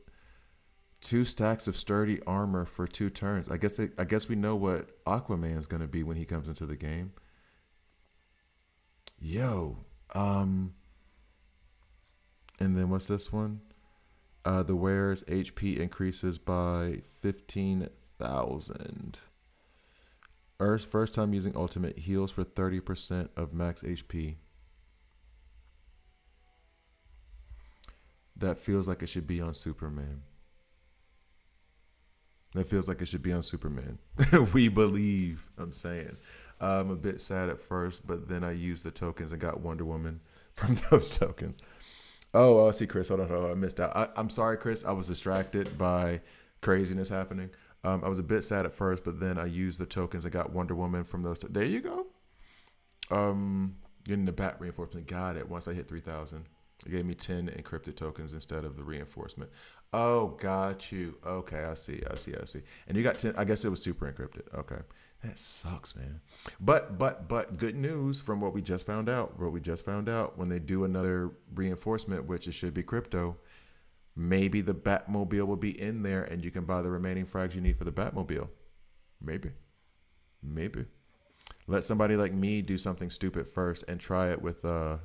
2 stacks of sturdy armor for 2 turns. I guess we know what Aquaman's gonna be when he comes into the game. Yo. And then what's this one? The wearer's HP increases by 15,000. Earth's first time using ultimate heals for 30% of max HP. That feels like it should be on Superman. That feels like it should be on Superman. We believe, I'm saying. I'm a bit sad at first, but then I used the tokens and got Wonder Woman from those tokens. Oh, see, Chris. Hold on. I missed out. I'm sorry, Chris. I was distracted by craziness happening. I was a bit sad at first, but then I used the tokens and got Wonder Woman from those. There you go. Getting the bat reinforcement. Got it. Once I hit 3,000, it gave me 10 encrypted tokens instead of the reinforcement. Oh, got you. Okay, I see. And you got 10. I guess it was super encrypted. Okay. That sucks, man. But good news from what we just found out. When they do another reinforcement, which it should be crypto, maybe the Batmobile will be in there and you can buy the remaining frags you need for the Batmobile. Maybe. Let somebody like me do something stupid first and try it with Parallax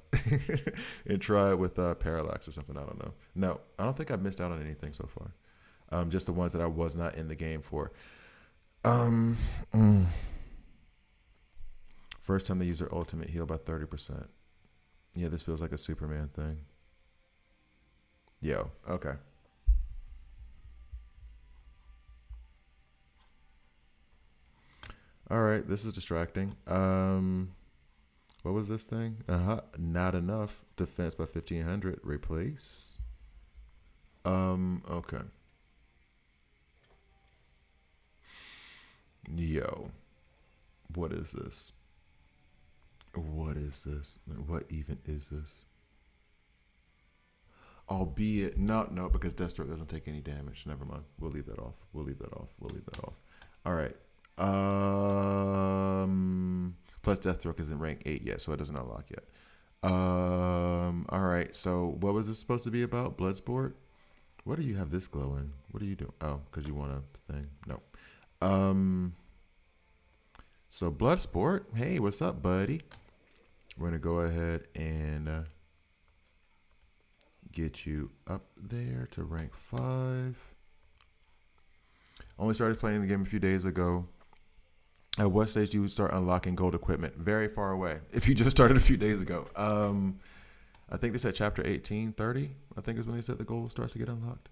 or something. I don't know. No, I don't think I've missed out on anything so far. Just the ones that I was not in the game for. First time they use their ultimate heal by 30%. Yeah, this feels like a Superman thing. Yo, okay. All right, this is distracting. What was this thing? Not enough. Defense by 1,500. Replace. Okay. Yo, what is this? What even is this? Albeit, no, because Deathstroke doesn't take any damage. Never mind. We'll leave that off. All right. Plus Deathstroke isn't rank 8 yet, so it doesn't unlock yet. All right. So what was this supposed to be about? Bloodsport? What do you have this glowing? What do you do? Oh, because you want a thing? No. So Bloodsport, hey, what's up, buddy? We're gonna go ahead and get you up there to rank 5. Only started playing the game a few days ago. At what stage do you start unlocking gold equipment? Very far away. If you just started a few days ago. I think they said chapter 18, 30. I think is when they said the gold starts to get unlocked.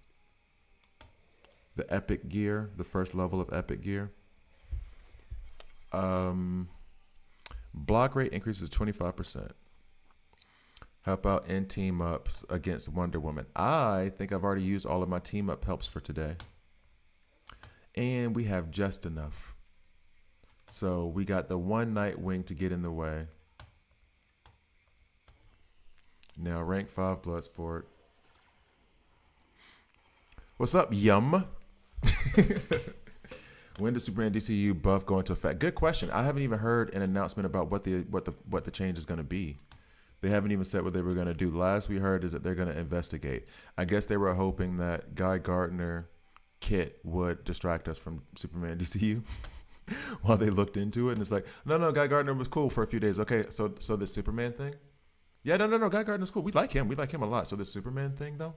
The epic gear, the first level of epic gear. Block rate increases 25%. Help out in team ups against Wonder Woman. I think I've already used all of my team up helps for today. And we have just enough. So we got the one Nightwing to get in the way. Now rank 5 Bloodsport. What's up, Yum? When does Superman DCU buff go into effect? Good question. I haven't even heard an announcement about what the change is going to be. They haven't even said what they were going to do. Last we heard is that they're going to investigate. I guess they were hoping that Guy Gardner kit would distract us from Superman DCU while they looked into it. And it's like, no, Guy Gardner was cool for a few days. Okay, so the Superman thing? Yeah, no, Guy Gardner's cool. We like him. We like him a lot. So the Superman thing, though?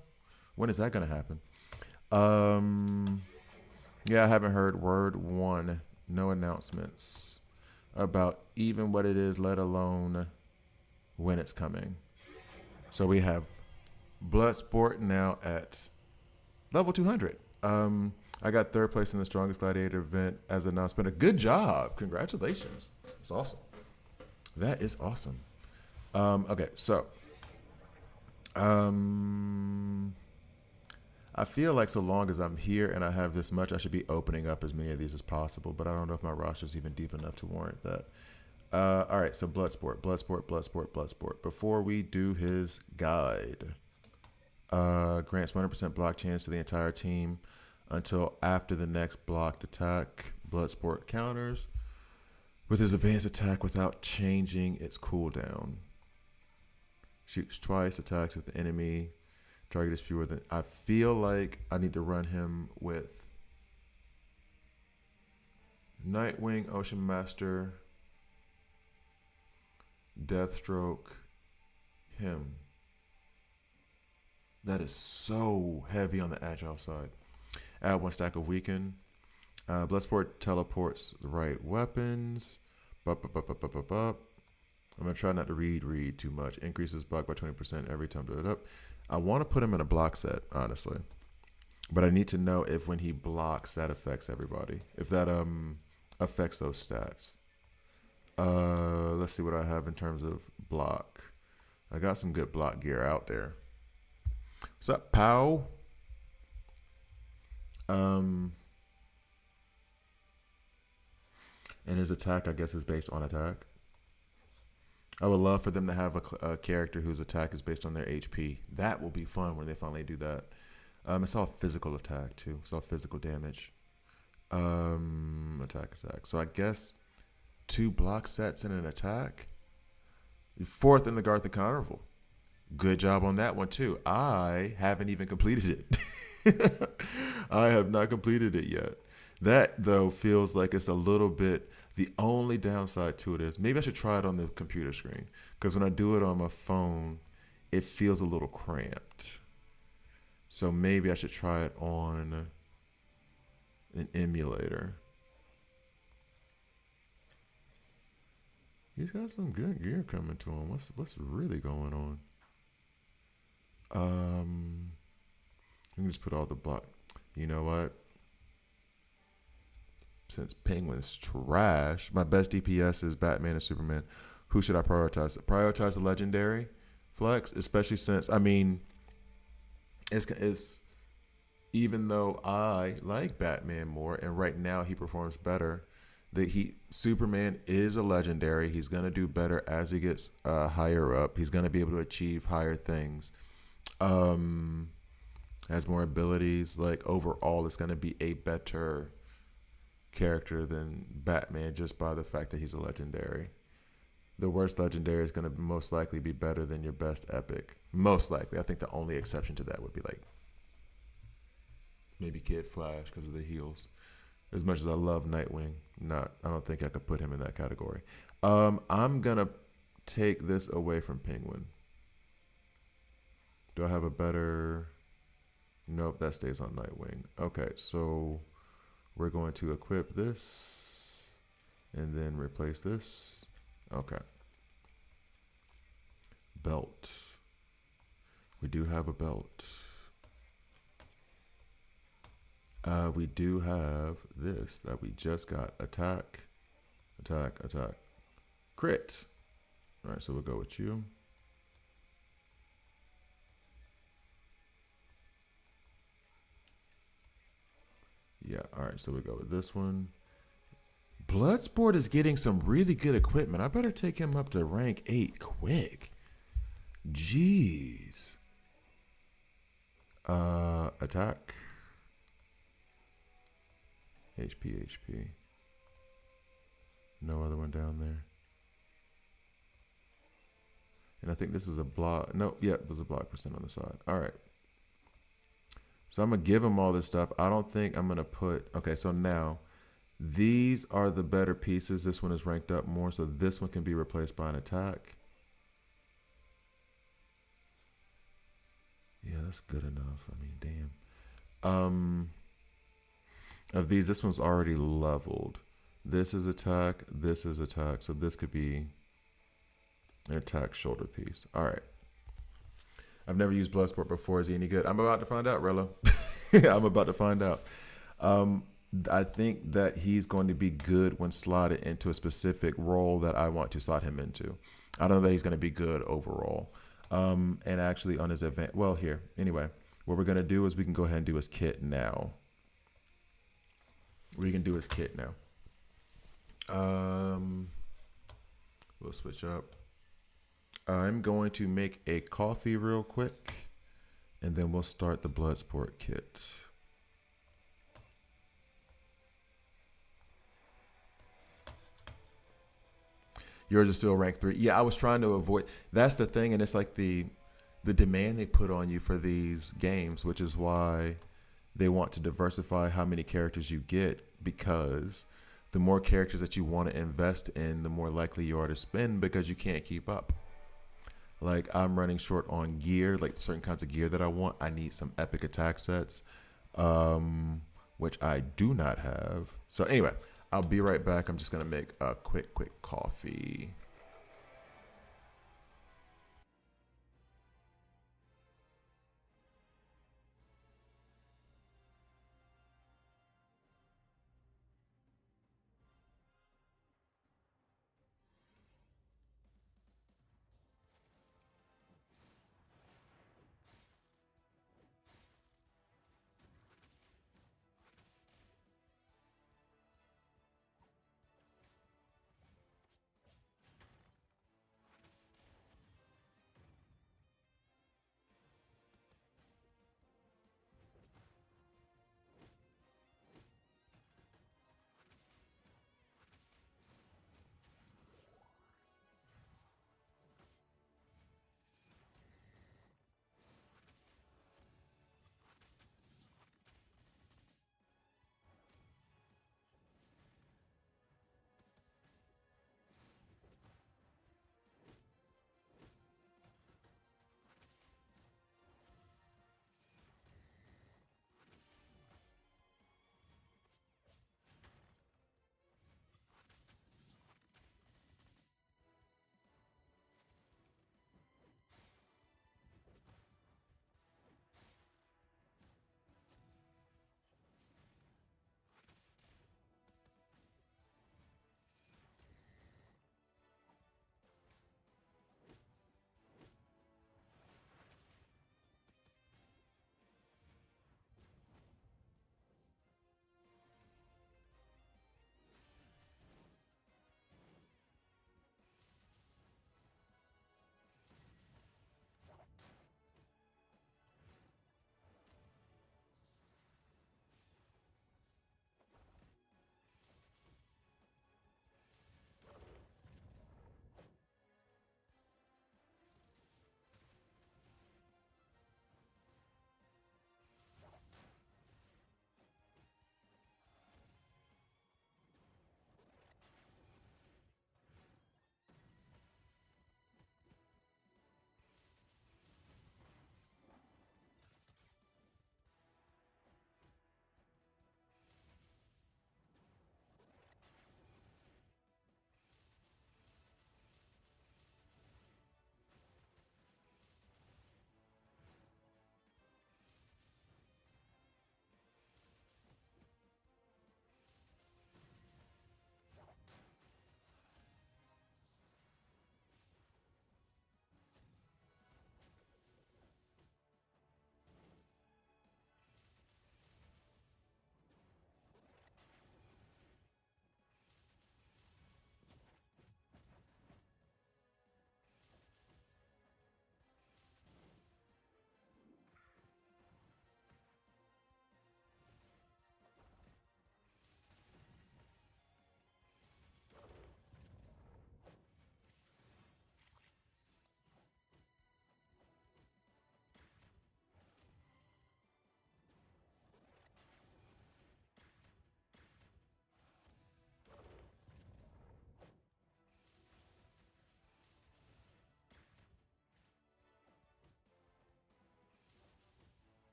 When is that going to happen? Yeah, I haven't heard word one. No announcements about even what it is, let alone when it's coming. So we have Bloodsport now at level 200. I got third place in the strongest gladiator event as an announcement. A good job. Congratulations. It's awesome. That is awesome. Okay, so um, I feel like so long as I'm here and I have this much, I should be opening up as many of these as possible. But I don't know if my roster is even deep enough to warrant that. All right, so Bloodsport. Before we do his guide, grants 100% block chance to the entire team until after the next blocked attack. Bloodsport counters with his advanced attack without changing its cooldown. Shoots twice, attacks with the enemy. Target is fewer than. I feel like I need to run him with Nightwing, Ocean Master, Deathstroke, him. That is so heavy on the agile side. Add one stack of weaken. Bloodsport teleports the right weapons. Bup. I'm gonna try not to read too much. Increases block by 20% every time to it up. I want to put him in a block set, honestly, but I need to know if when he blocks that affects everybody. If that affects those stats. Let's see what I have in terms of block. I got some good block gear out there. What's up, Pow? And his attack, I guess, is based on attack. I would love for them to have a character whose attack is based on their HP. That will be fun when they finally do that. It's all physical attack, too. It's all physical damage. Attack. So I guess 2 block sets and an attack. 4th in the Garth Carnival. Good job on that one, too. I haven't even completed it. I have not completed it yet. That, though, feels like it's a little bit. The only downside to it is maybe I should try it on the computer screen. Because when I do it on my phone, it feels a little cramped. So maybe I should try it on an emulator. He's got some good gear coming to him. What's really going on? Let me just put all the block. You know what? Since Penguin's trash, my best DPS is Batman and Superman. Who should I prioritize? Prioritize the legendary flex, especially since it's even though I like Batman more, and right now he performs better. Superman is a legendary. He's gonna do better as he gets higher up. He's gonna be able to achieve higher things. Has more abilities. Like overall, it's gonna be a better character than Batman just by the fact that he's a legendary. The worst legendary is going to most likely be better than your best epic. Most likely. I think the only exception to that would be like maybe Kid Flash because of the heals. As much as I love Nightwing, I don't think I could put him in that category. I'm going to take this away from Penguin. Do I have a better? Nope, that stays on Nightwing. Okay, so we're going to equip this and then replace this. Okay. Belt. We do have a belt. We do have this that we just got. Attack. Crit. All right, so we'll go with you. Yeah, all right, so we go with this one. Bloodsport is getting some really good equipment. I better take him up to rank 8 quick. Jeez. Attack. HP. No other one down there. And I think this is a block. No, yeah, there's a block percent on the side. All right. So I'm going to give him all this stuff. I don't think I'm going to put... Okay, so now these are the better pieces. This one is ranked up more, so this one can be replaced by an attack. Yeah, that's good enough. I mean, damn. Of these, this one's already leveled. This is attack. This is attack. So this could be an attack shoulder piece. All right. I've never used Bloodsport before. Is he any good? I'm about to find out, Rella. I'm about to find out. I think that he's going to be good when slotted into a specific role that I want to slot him into. I don't know that he's going to be good overall. And actually on his event, well, here, anyway, what we're going to do is we can go ahead and do his kit now. We can do his kit now. We'll switch up. I'm going to make a coffee real quick, and then we'll start the Bloodsport kit. Yours is still rank 3. Yeah, I was trying to avoid. That's the thing, and it's like the demand they put on you for these games, which is why they want to diversify how many characters you get, because the more characters that you want to invest in, the more likely you are to spend because you can't keep up. Like, I'm running short on gear, like certain kinds of gear that I want. I need some epic attack sets, which I do not have. So anyway, I'll be right back. I'm just going to make a quick coffee.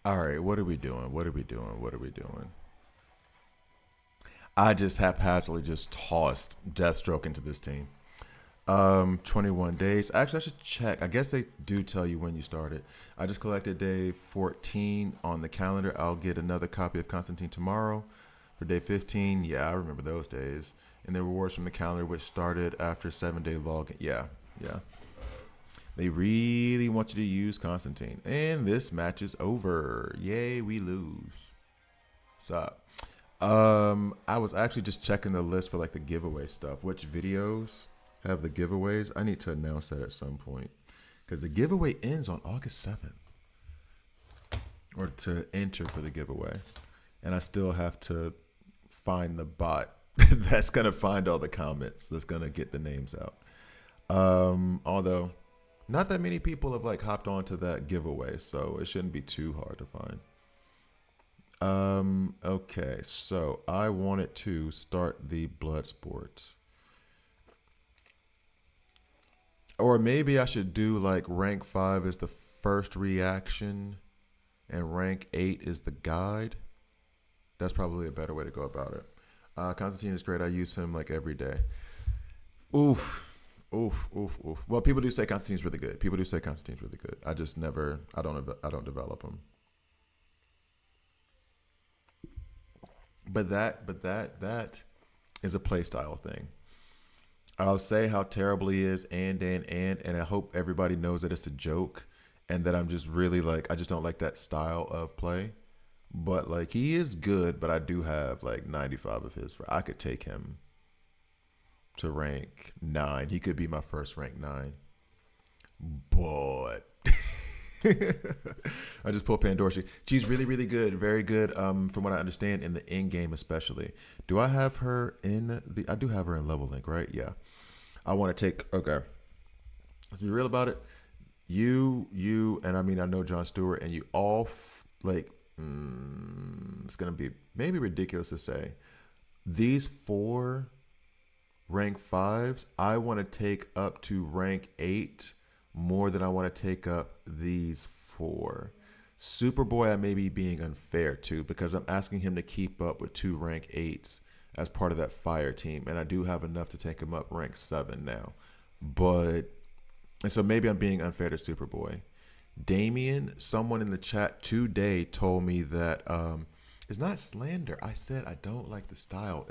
All right, what are we doing? What are we doing? What are we doing? I just haphazardly just tossed Deathstroke into this team. 21 days. Actually, I should check. I guess they do tell you when you started. I just collected day 14 on the calendar. I'll get another copy of Constantine tomorrow for day 15. Yeah, I remember those days. And the rewards from the calendar, which started after 7-day login. Yeah, yeah. They really want you to use Constantine. And this match is over. Yay, we lose. Sup? I was actually just checking the list for like the giveaway stuff. Which videos have the giveaways? I need to announce that at some point because the giveaway ends on August 7th, or to enter for the giveaway, and I still have to find the bot that's gonna find all the comments. That's gonna get the names out. Although not that many people have like hopped onto that giveaway, so it shouldn't be too hard to find. Okay, so I wanted to start the Bloodsport. Or maybe I should do like rank 5 is the first reaction and rank 8 is the guide. That's probably a better way to go about it. Constantine is great. I use him like every day. Oof. Oof, oof, oof. Well, people do say Constantine's really good. People do say Constantine's really good. I just never, I don't develop him. That is a playstyle thing. I'll say how terrible he is, and I hope everybody knows that it's a joke, and that I'm just really like I just don't like that style of play. But like he is good, but I do have like 95 of his. I could take him to rank 9. He could be my first rank 9, but I just pulled Pandora. She's really, really good, very good. From what I understand, in the end game especially. Do I have her in the? I do have her in Level Link, right? Yeah. I want to take. Okay. Let's be real about it. And I mean I know John Stewart, and you all like. It's gonna be maybe ridiculous to say these 4 rank 5s. I want to take up to rank 8 more than I want to take up these 4. Superboy, I may be being unfair to because I'm asking him to keep up with 2 rank 8s as part of that fire team, and I do have enough to take him up rank 7 now. And so maybe I'm being unfair to Superboy. Damien, someone in the chat today told me that it's not slander. I said I don't like the style.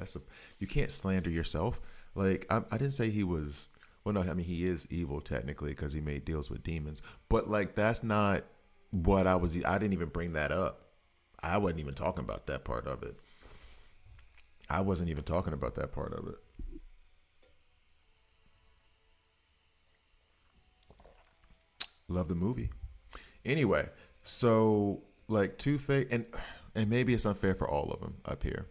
You can't slander yourself. Like I didn't say he was. Well, no, I mean he is evil technically because he made deals with demons. But like that's not what I was. I didn't even bring that up. I wasn't even talking about that part of it. I wasn't even talking about that part of it. Love the movie. Anyway, so like Two-Face, and maybe it's unfair for all of them up here.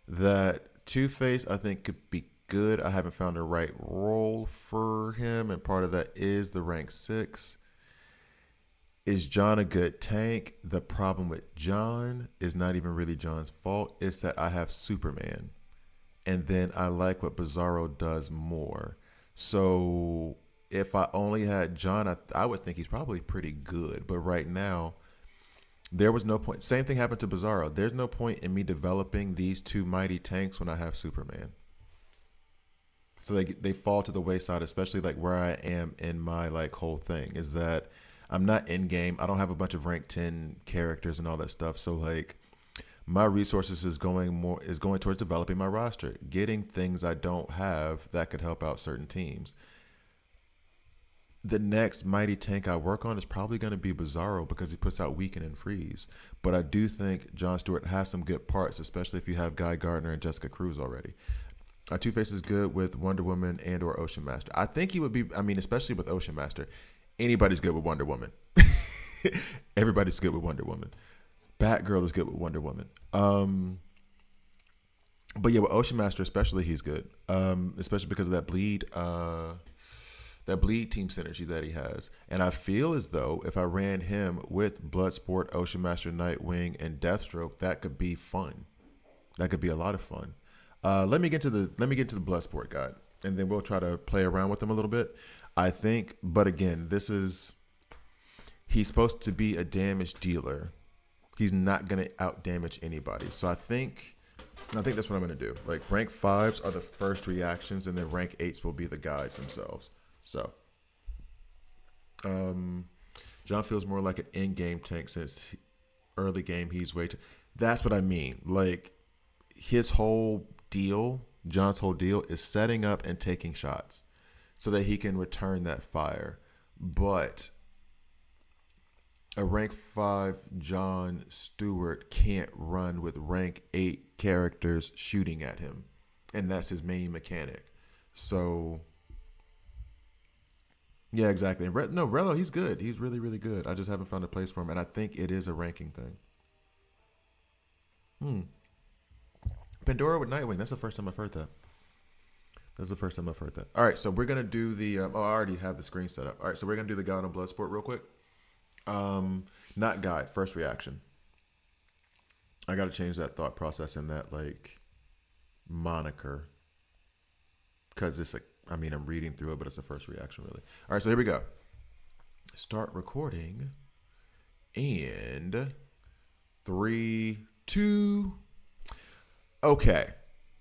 That Two-Face I think could be good. I haven't found the right role for him, and part of that is the rank 6. Is John a good tank? The problem with John is not even really John's fault. It's that I have Superman, and then I like what Bizarro does more. So if I only had John, I would think he's probably pretty good. But right now, there was no point. Same thing happened to Bizarro. There's no point in me developing these 2 mighty tanks when I have Superman. So they fall to the wayside, especially like where I am in my like whole thing is that I'm not in game. I don't have a bunch of rank 10 characters and all that stuff. So like my resources is going towards developing my roster, getting things I don't have that could help out certain teams. The next mighty tank I work on is probably going to be Bizarro because he puts out Weaken and Freeze. But I do think John Stewart has some good parts, especially if you have Guy Gardner and Jessica Cruz already. Two-Face is good with Wonder Woman and or Ocean Master. I think he would be, I mean, especially with Ocean Master. Anybody's good with Wonder Woman. Everybody's good with Wonder Woman. Batgirl is good with Wonder Woman. But yeah, with Ocean Master especially, he's good. Especially because of that bleed team synergy that he has. And I feel as though if I ran him with Bloodsport, Ocean Master, Nightwing, and Deathstroke, that could be fun. That could be a lot of fun. Let me get to the Bloodsport guide, and then we'll try to play around with him a little bit. I think, but again, he's supposed to be a damage dealer. He's not gonna out damage anybody. So I think that's what I'm gonna do. Like rank 5s are the first reactions, and then rank 8s will be the guys themselves. So John feels more like an in-game tank since early game he's way too. That's what I mean. Like his whole deal, John's whole deal is setting up and taking shots so that he can return that fire. But a rank 5 John Stewart can't run with rank 8 characters shooting at him. And that's his main mechanic. So yeah, exactly. No, Rello, he's good. He's really, really good. I just haven't found a place for him, and I think it is a ranking thing. Pandora with Nightwing. That's the first time I've heard that. All right, so we're gonna do the. I already have the screen set up. All right, so we're gonna do the guide on Bloodsport real quick. Not guide. First reaction. I got to change that thought process in that like moniker because it's like. I mean, I'm reading through it, but it's a first reaction, really. All right, so here we go. Start recording. And 3, 2. Okay.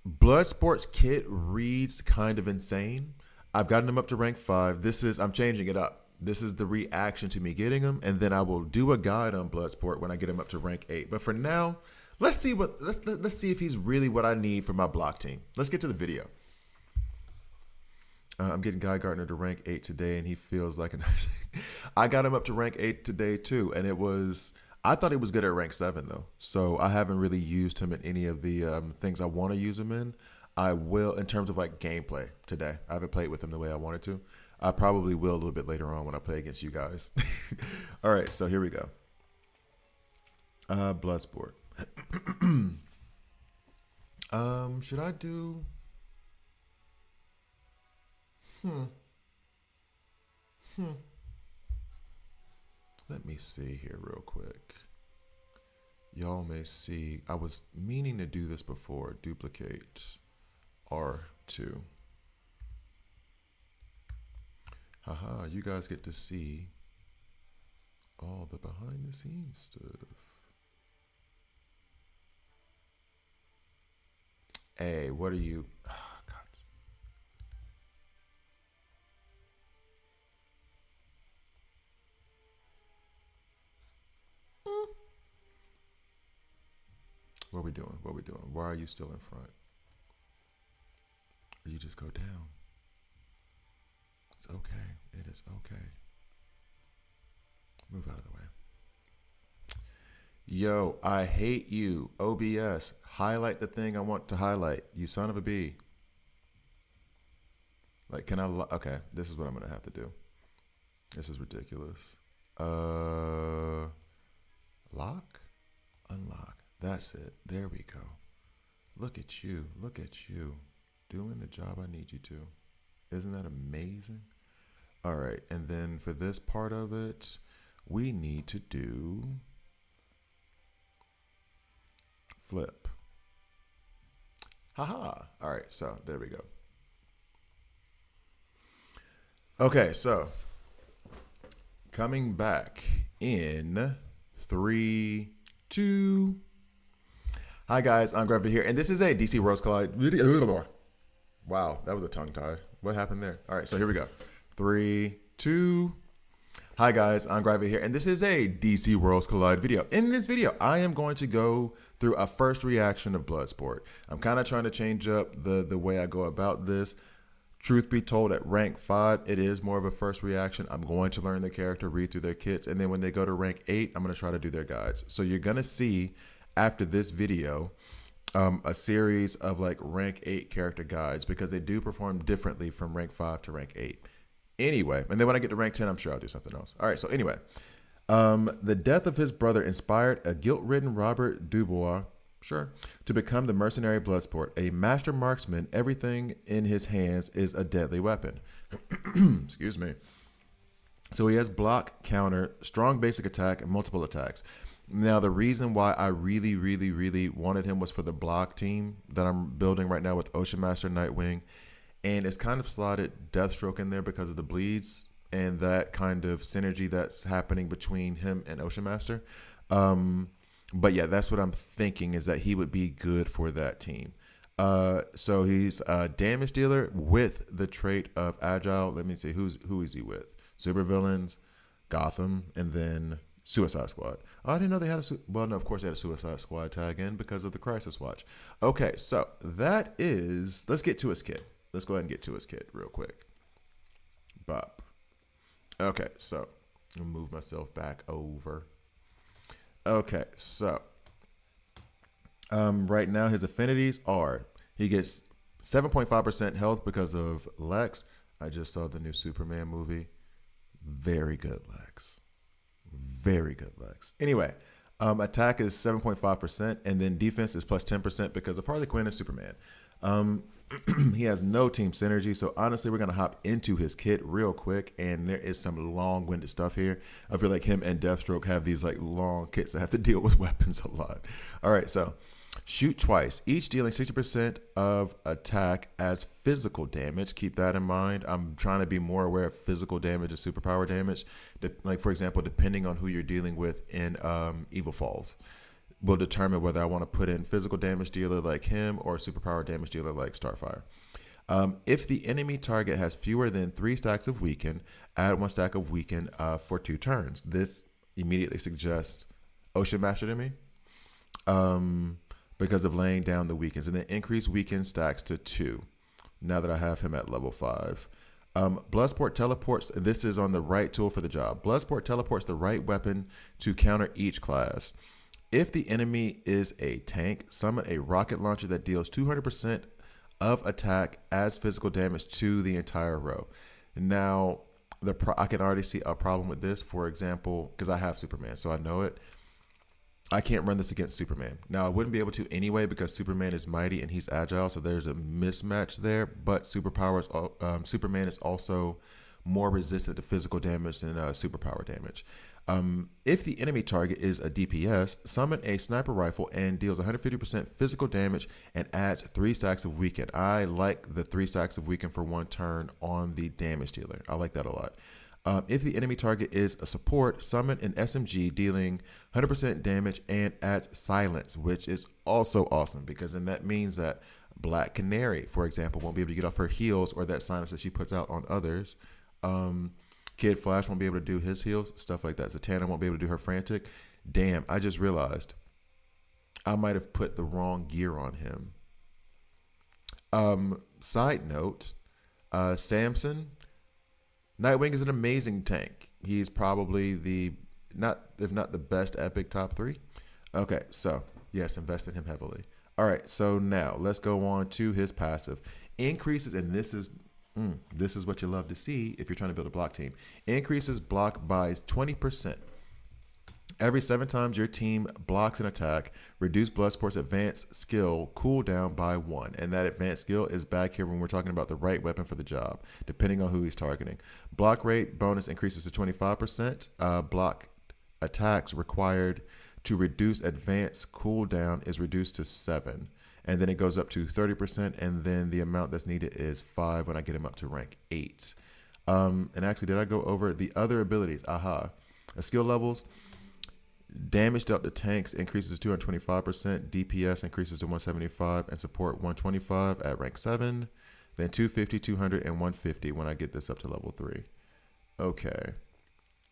Bloodsport's kit reads kind of insane. I've gotten him up to rank 5. I'm changing it up. This is the reaction to me getting him, and then I will do a guide on Bloodsport when I get him up to rank 8. But for now, let's see if he's really what I need for my block team. Let's get to the video. I'm getting Guy Gardner to rank 8 today, and he feels like an. I got him up to rank 8 today too, and I thought he was good at rank 7 though, so I haven't really used him in any of the things I want to use him in. I will in terms of like gameplay today. I haven't played with him the way I wanted to. I probably will a little bit later on when I play against you guys. All right, so here we go. Bloodsport. Should I do? Let me see here real quick. Y'all may see, I was meaning to do this before. Duplicate R2. Haha, you guys get to see all the behind the scenes stuff. Hey, what are you? What we doing? Why are you still in front? Or you just go down? It's okay. It is okay. Move out of the way. Yo, I hate you. OBS. Highlight the thing I want to highlight. You son of a bee. Like, can I? Okay, this is what I'm gonna have to do. This is ridiculous. Lock? Unlock. That's it. There we go. Look at you. Doing the job I need you to. Isn't that amazing? All right. And then for this part of it, we need to do flip. Haha. All right. So there we go. Okay. So coming back in 3, 2. Hi guys, I'm Gravity here, and this is a DC Worlds Collide video. Wow, that was a tongue tie. What happened there? All right, so here we go. 3, 2. Hi guys, I'm Gravity here, and this is a DC Worlds Collide video. In this video, I am going to go through a first reaction of Bloodsport. I'm kind of trying to change up the way I go about this. Truth be told, at rank 5, it is more of a first reaction. I'm going to learn the character, read through their kits, and then when they go to rank 8, I'm going to try to do their guides. So you're going to see after this video a series of like rank 8 character guides because they do perform differently from rank 5 to rank 8. Anyway, and then when I get to rank 10, I'm sure I'll do something else. All right, so anyway, the death of his brother inspired a guilt-ridden Robert Dubois, to become the mercenary Bloodsport. A master marksman, everything in his hands is a deadly weapon. Excuse me. So he has block, counter, strong basic attack, and multiple attacks. Now, the reason why I really, really, really wanted him was for the block team that I'm building right now with Ocean Master, Nightwing, and it's kind of slotted Deathstroke in there because of the bleeds. and that kind of synergy that's happening between him and Ocean Master. But yeah, that's what I'm thinking, is that he would be good for that team. So he's a damage dealer with the trait of agile. Let me see, who is he with? Supervillains, Gotham, and then Suicide Squad. Oh, I didn't know they had well, no, of course they had a Suicide Squad tag in because of the Crisis Watch. Okay, so that is, let's get to his kit. Let's go ahead and get to his kit real quick. Bop. Okay, so I'll move myself back over. Okay, so right now his affinities are, he gets 7.5% health because of Lex. I just saw the new Superman movie. Very good Lex. Very good Lex. Anyway, attack is 7.5%, and then defense is plus 10% because of Harley Quinn and Superman. He has no team synergy, so honestly, we're gonna hop into his kit real quick, and there is some long-winded stuff here. I feel like him and Deathstroke have these like long kits that have to deal with weapons a lot. All right, so shoot twice, each dealing 60% of attack as physical damage. Keep that in mind. I'm trying to be more aware of physical damage and superpower damage. Like, for example, depending on who you're dealing with in Evil Falls, will determine whether I want to put in physical damage dealer like him or superpower damage dealer like Starfire. If the enemy target has fewer than 3 stacks of weaken, add 1 stack of weaken for 2 turns. This immediately suggests Ocean Master to me. Because of laying down the weakens, and then increase weaken stacks to 2 now that I have him at level 5. Bloodsport teleports, this is on the right tool for the job. Bloodsport teleports the right weapon to counter each class. If the enemy is a tank, summon a rocket launcher that deals 200% of attack as physical damage to the entire row. Now, I can already see a problem with this. For example, because I have Superman, so I know it. I can't run this against Superman. Now, I wouldn't be able to anyway because Superman is mighty and he's agile, so there's a mismatch there. But Superman is also more resistant to physical damage than superpower damage. If the enemy target is a DPS, summon a sniper rifle and deals 150% physical damage and adds 3 stacks of weaken. I like the 3 stacks of weaken for 1 turn on the damage dealer. I like that a lot. If the enemy target is a support, summon an SMG dealing 100% damage and adds silence, which is also awesome because then that means that Black Canary, for example, won't be able to get off her heals or that silence that she puts out on others. Kid Flash won't be able to do his heals, stuff like that. Zatanna won't be able to do her frantic. Damn, I just realized I might have put the wrong gear on him. Side note, Samson, Nightwing is an amazing tank. He's probably if not the best epic top 3. Okay, so yes, invest in him heavily. All right, so now let's go on to his passive. Increases, and this is what you love to see if you're trying to build a block team. Increases block by 20%. Every 7 times your team blocks an attack, reduce Bloodsport's advanced skill cooldown by 1. And that advanced skill is back here when we're talking about the right weapon for the job, depending on who he's targeting. Block rate bonus increases to 25%. Block attacks required to reduce advanced cooldown is reduced to 7. And then it goes up to 30%, and then the amount that's needed is 5 when I get him up to rank 8. And actually, did I go over the other abilities? Skill levels. Damage dealt to tanks increases to 225%, DPS increases to 175, and support 125 at rank 7, then 250, 200, and 150 when I get this up to level 3. Okay.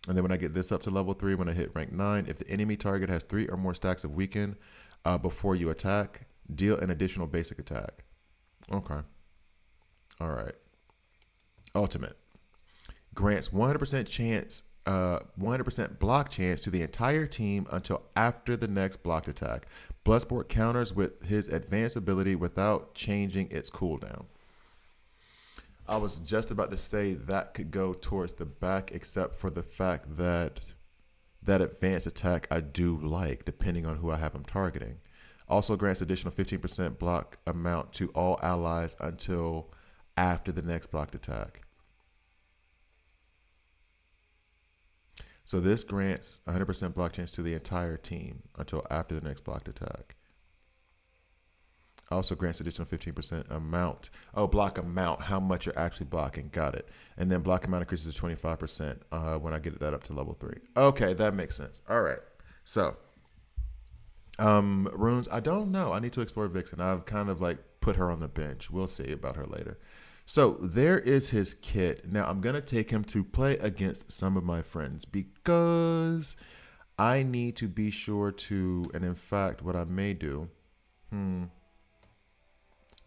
And then when I get this up to level 3, when I hit rank 9, if the enemy target has 3 or more stacks of weaken before you attack, deal an additional basic attack. Okay. All right. Ultimate. Grants 100% chance 100% block chance to the entire team until after the next blocked attack. Bloodsport counters with his advanced ability without changing its cooldown. I was just about to say that could go towards the back, except for the fact that that advanced attack I do like, depending on who I have him targeting. Also grants additional 15% block amount to all allies until after the next blocked attack. So this grants 100% block chance to the entire team until after the next blocked attack. Also grants additional 15% amount. Oh, block amount, how much you're actually blocking. Got it. And then block amount increases to 25% when I get that up to level 3. Okay, that makes sense. All right. So, runes, I don't know. I need to explore Vixen. I've kind of like put her on the bench. We'll see about her later. So there is his kit. Now I'm going to take him to play against some of my friends because I need to be sure to, and in fact, what I may do,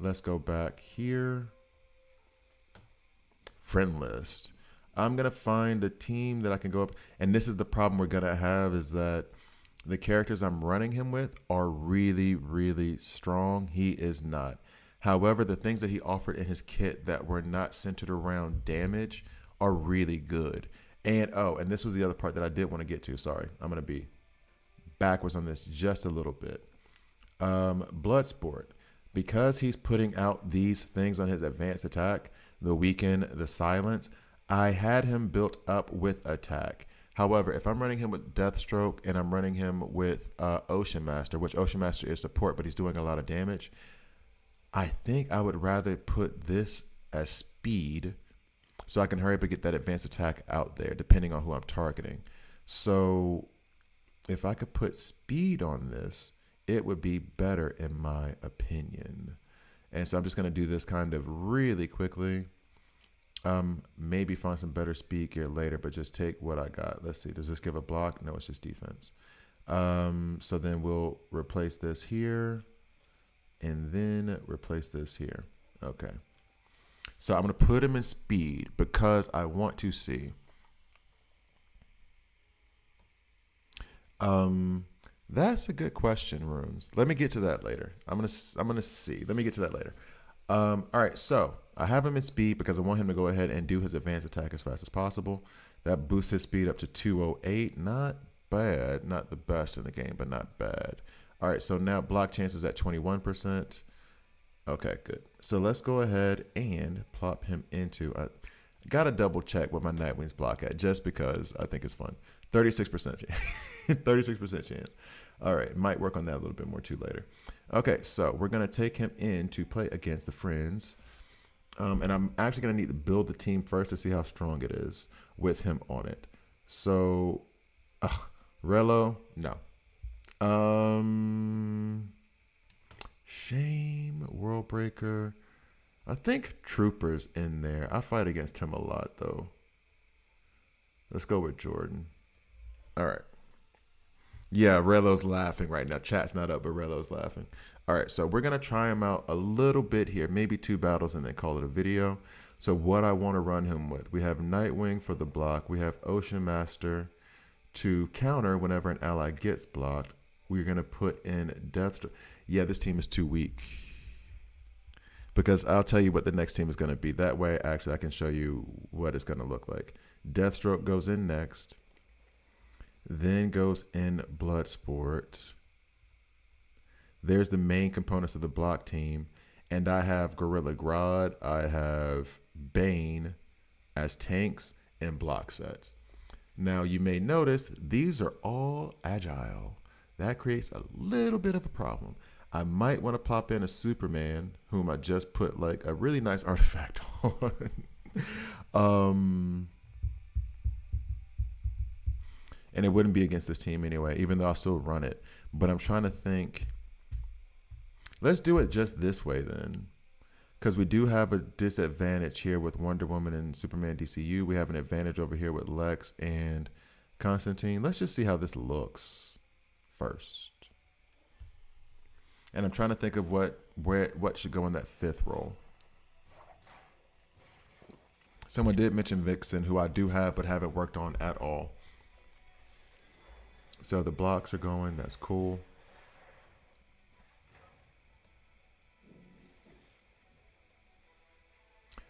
let's go back here. Friend list. I'm going to find a team that I can go up. And this is the problem we're going to have is that the characters I'm running him with are really, really strong. He is not. However, the things that he offered in his kit that were not centered around damage are really good. And and this was the other part that I did want to get to. Sorry, I'm going to be backwards on this just a little bit. Bloodsport. Because he's putting out these things on his advanced attack, the weaken, the silence, I had him built up with attack. However, if I'm running him with Deathstroke and I'm running him with Ocean Master, which Ocean Master is support, but he's doing a lot of damage, I think I would rather put this as speed so I can hurry up and get that advanced attack out there, depending on who I'm targeting. So if I could put speed on this, it would be better in my opinion. And so I'm just going to do this kind of really quickly. Maybe find some better speed gear later, but just take what I got. Let's see. Does this give a block? No, it's just defense. So then we'll replace this here and then replace this here. Okay. So I'm going to put him in speed because I want to see. That's a good question, Runes. Let me get to that later. I'm gonna see. Let me get to that later. All right, so I have him in speed because I want him to go ahead and do his advanced attack as fast as possible. That boosts his speed up to 208. Not bad. Not the best in the game, but not bad. All right, so now block chances at 21%. Okay, good. So let's go ahead and plop him into. I got to double check what my Nightwing's block at just because I think it's fun. 36% chance. 36% chance. All right, might work on that a little bit more too later. Okay, so we're going to take him in to play against the friends. And I'm actually going to need to build the team first to see how strong it is with him on it. So, Relo, no. Shame, Worldbreaker. I think Trooper's in there. I fight against him a lot, though. Let's go with Jordan. All right. Yeah, Relo's laughing right now. Chat's not up, but Relo's laughing. All right, so we're going to try him out a little bit here. Maybe 2 battles and then call it a video. So what I want to run him with. We have Nightwing for the block. We have Ocean Master to counter whenever an ally gets blocked. We're going to put in Deathstroke. Yeah, this team is too weak. Because I'll tell you what the next team is going to be. That way, actually, I can show you what it's going to look like. Deathstroke goes in next. Then goes in Bloodsport. There's the main components of the block team. And I have Gorilla Grodd. I have Bane as tanks and block sets. Now, you may notice these are all agile. That creates a little bit of a problem. I might want to pop in a Superman, whom I just put like a really nice artifact on. And it wouldn't be against this team anyway, even though I'll still run it. But I'm trying to think. Let's do it just this way then. Because we do have a disadvantage here with Wonder Woman and Superman DCU. We have an advantage over here with Lex and Constantine. Let's just see how this looks first. And I'm trying to think of what should go in that 5th role. Someone did mention Vixen, who I do have but haven't worked on at all. So the blocks are going. That's cool.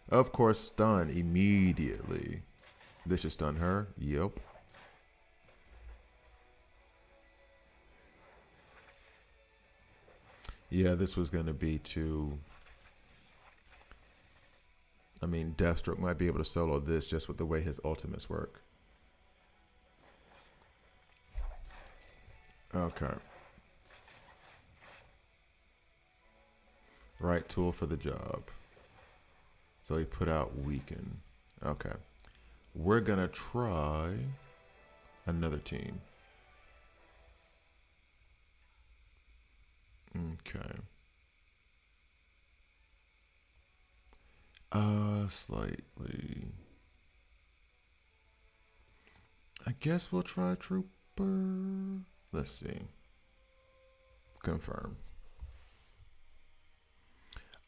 Of course, stun immediately. This should stun her. Yep. Yeah, this was going to be too. I mean, Deathstroke might be able to solo this just with the way his ultimates work. Okay. Right tool for the job. So he put out weaken. Okay. We're going to try another team. Okay. Slightly. I guess we'll try Trooper. Let's see. Confirm.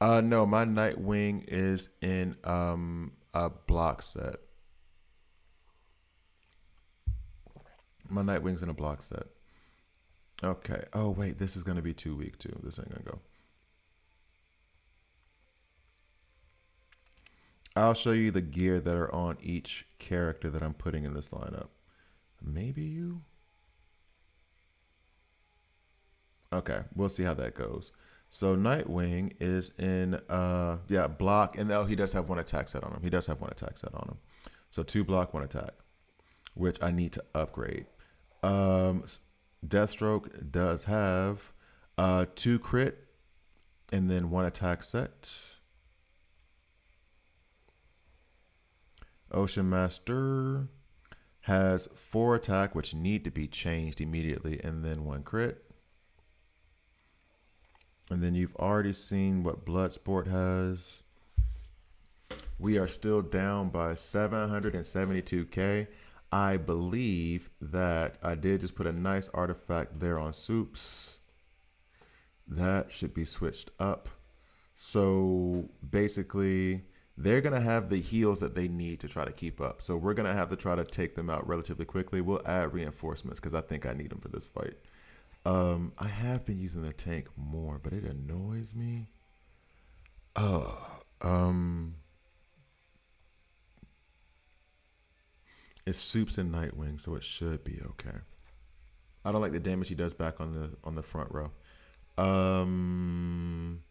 No, my Nightwing is in a block set. My Nightwing's in a block set. Okay. Oh wait, this is gonna be too weak too. This ain't gonna go. I'll show you the gear that are on each character that I'm putting in this lineup. Maybe you? Okay, we'll see how that goes. So Nightwing is in block, and he does have one attack set on him. He does have one attack set on him. So 2 block, 1 attack, which I need to upgrade. Deathstroke does have 2 crit and then 1 attack set. Ocean Master has 4 attack, which need to be changed immediately, and then 1 crit. And then you've already seen what Bloodsport has. We are still down by 772K. I believe that I did just put a nice artifact there on Soups. That should be switched up. So basically, they're going to have the heals that they need to try to keep up. So we're going to have to try to take them out relatively quickly. We'll add reinforcements because I think I need them for this fight. I have been using the tank more, but it annoys me. It's Soups and Nightwing, so it should be okay. I don't like the damage he does back on the front row. And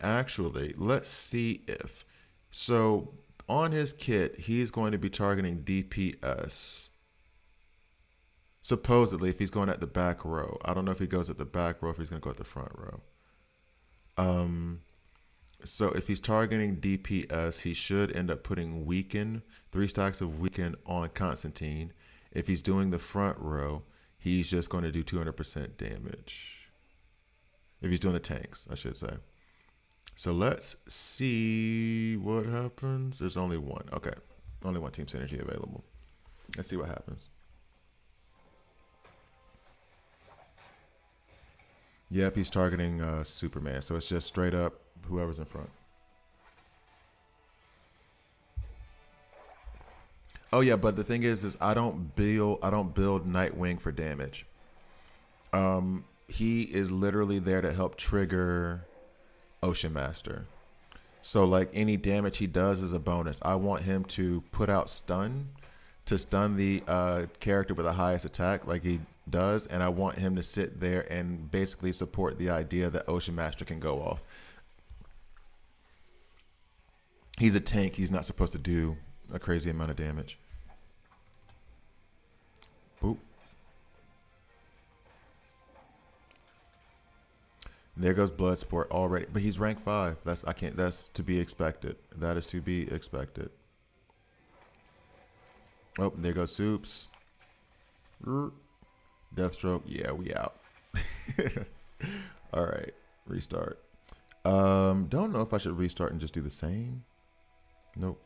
actually, let's see if so on his kit he's going to be targeting DPS. Supposedly, if he's going at the back row. I don't know if he goes at the back row, if he's going to go at the front row. So if he's targeting DPS, he should end up putting Weaken, 3 stacks of Weaken on Constantine. If he's doing the front row, he's just going to do 200% damage. If he's doing the tanks, I should say. So let's see what happens. There's only one. Okay. Only one team synergy available. Let's see what happens. Yep, he's targeting Superman. So it's just straight up whoever's in front. Oh yeah, but the thing is I don't build Nightwing for damage. He is literally there to help trigger Ocean Master. So like any damage he does is a bonus. I want him to put out stun to stun the character with the highest attack like he does, and I want him to sit there and basically support the idea that Ocean Master can go off. He's a tank. He's not supposed to do a crazy amount of damage. Boop. There goes Bloodsport already, but he's rank 5. That's to be expected. That is to be expected. Oh, there goes Soups. Deathstroke. Yeah, we out. All right, restart. Don't know if I should restart and just do the same. Nope.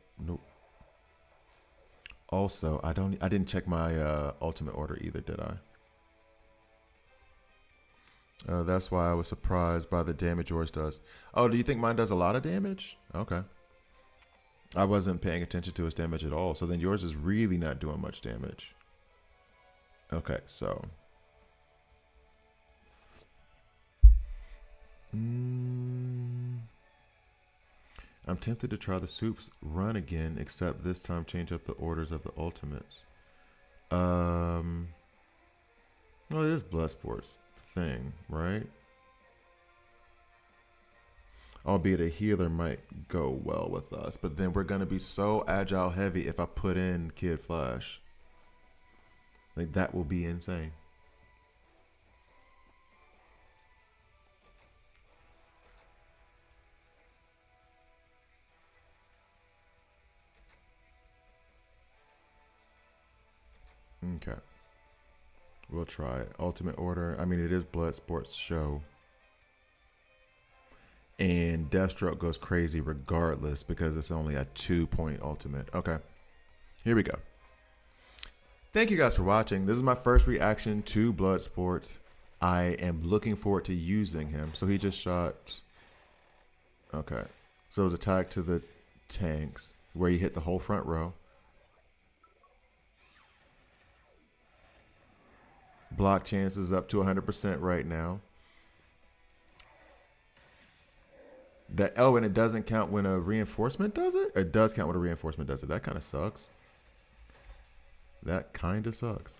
Also, I didn't check my ultimate order either, did I? That's why I was surprised by the damage yours does. Oh, do you think mine does a lot of damage? Okay. I wasn't paying attention to his damage at all. So then yours is really not doing much damage. Okay, so. I'm tempted to try the Soups run again, except this time change up the orders of the ultimates. Well, it is Bloodsport's thing, right? Albeit a healer might go well with us, but then we're going to be so agile heavy if I put in Kid Flash. Like, that will be insane. Okay. We'll try it. Ultimate Order. I mean, it is Bloodsport's show. And Deathstroke goes crazy regardless because it's only a 2-point ultimate. Okay. Here we go. Thank you guys for watching. This is my first reaction to Bloodsport. I am looking forward to using him. So he just shot. Okay. So it was attack to the tanks where he hit the whole front row. Block chances up to 100% right now. And it doesn't count when a reinforcement does it? It does count when a reinforcement does it. That kind of sucks. That kind of sucks.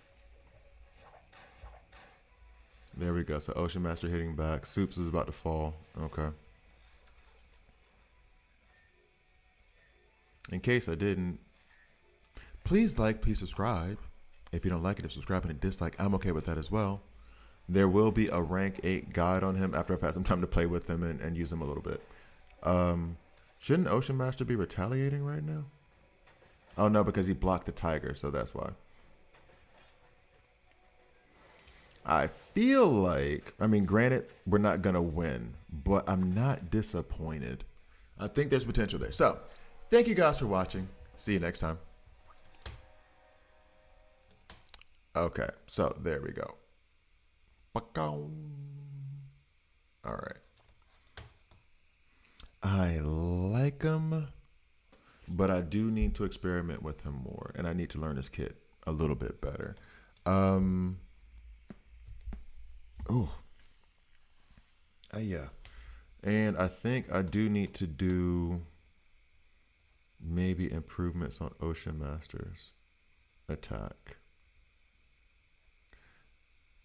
There we go. So Ocean Master hitting back. Soups is about to fall. Okay. In case I didn't, please like, please subscribe. If you don't like it, if subscribe and a dislike, I'm okay with that as well. There will be a rank 8 guide on him after I've had some time to play with him and use him a little bit. Shouldn't Ocean Master be retaliating right now? Oh no, because he blocked the tiger, so that's why. I feel like, I mean, granted, we're not going to win, but I'm not disappointed. I think there's potential there. So, thank you guys for watching. See you next time. Okay, so there we go. All right. I like him, but I do need to experiment with him more, and I need to learn his kit a little bit better. Yeah. And I think I do need to do maybe improvements on Ocean Master's attack.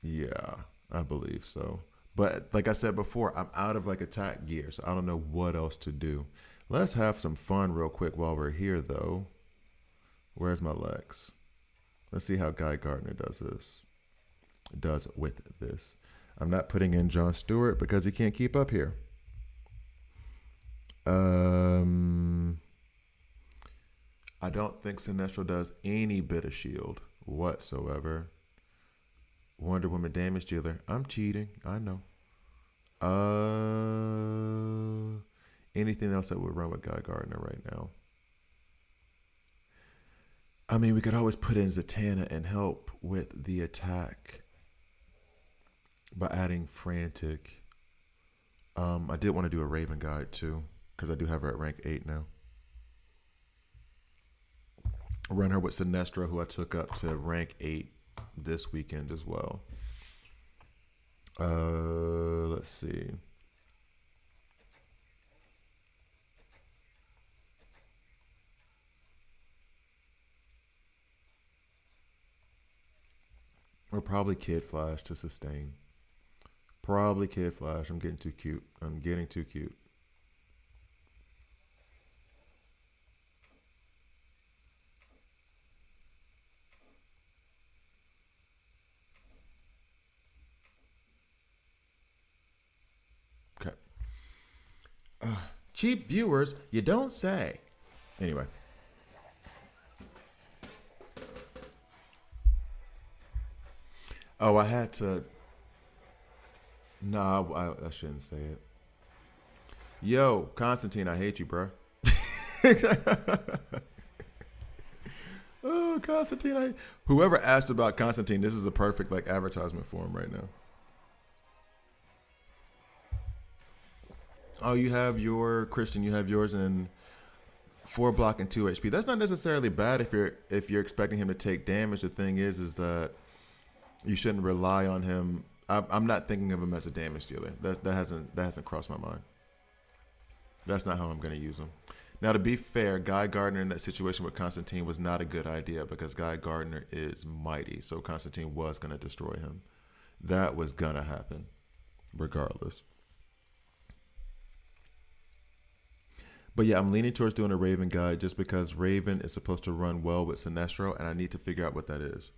Yeah, I believe so. But like I said before, I'm out of like attack gear, so I don't know what else to do. Let's have some fun real quick while we're here, though. Where's my Lex? Let's see how Guy Gardner does with this. I'm not putting in John Stewart because he can't keep up here. I don't think Sinestro does any bit of shield whatsoever. Wonder Woman damage dealer. I'm cheating. I know. Anything else that would run with Guy Gardner right now? I mean, we could always put in Zatanna and help with the attack by adding Frantic. I did want to do a Raven guide too, because I do have her at rank 8 now. Run her with Sinestro, who I took up to rank 8 this weekend as well. Let's see. Or probably Kid Flash to sustain. Probably Kid Flash. I'm getting too cute. I'm getting too cute. Okay. Cheap viewers, you don't say. Anyway. Oh, I had to. No, I shouldn't say it. Yo, Constantine, I hate you, bro. Oh, Constantine. Whoever asked about Constantine, this is a perfect like advertisement for him right now. Oh, you have your Christian. You have yours in 4 block and 2 HP. That's not necessarily bad if you're expecting him to take damage. The thing is that you shouldn't rely on him. I'm not thinking of him as a damage dealer. That hasn't crossed my mind. That's not how I'm going to use him. Now, to be fair, Guy Gardner in that situation with Constantine was not a good idea because Guy Gardner is mighty, so Constantine was going to destroy him. That was going to happen, regardless. But yeah, I'm leaning towards doing a Raven guide just because Raven is supposed to run well with Sinestro, and I need to figure out what that is.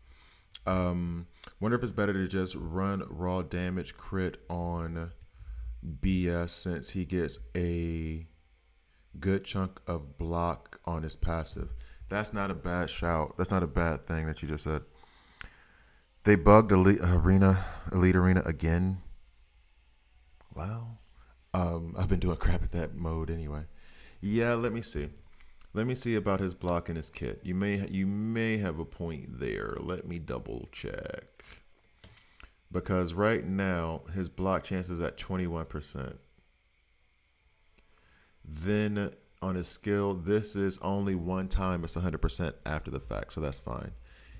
Wonder if it's better to just run raw damage crit on BS since he gets a good chunk of block on his passive. That's not a bad shout. That's not a bad thing that you just said. They bugged Elite Arena again. Wow. I've been doing crap at that mode anyway. Yeah, let me see. Let me see about his block and his kit. You may have a point there. Let me double check. Because right now his block chance is at 21%. Then on his skill, this is only one time. It's 100% after the fact, so that's fine.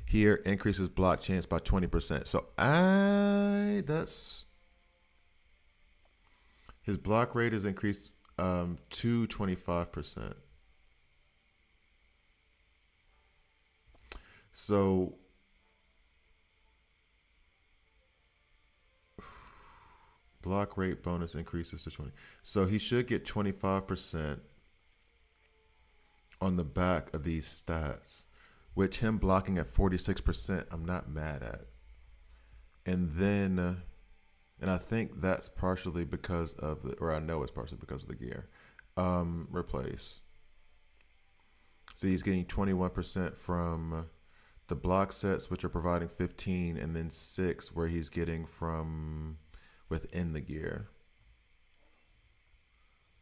Here increases block chance by 20%. So that's his block rate is increased to 25%. So block rate bonus increases to 20. So he should get 25% on the back of these stats, which him blocking at 46%, I'm not mad at. And then, and I think that's partially because of or I know it's partially because of the gear. Replace. So he's getting 21% from the block sets, which are providing 15, and then 6 where he's getting from within the gear,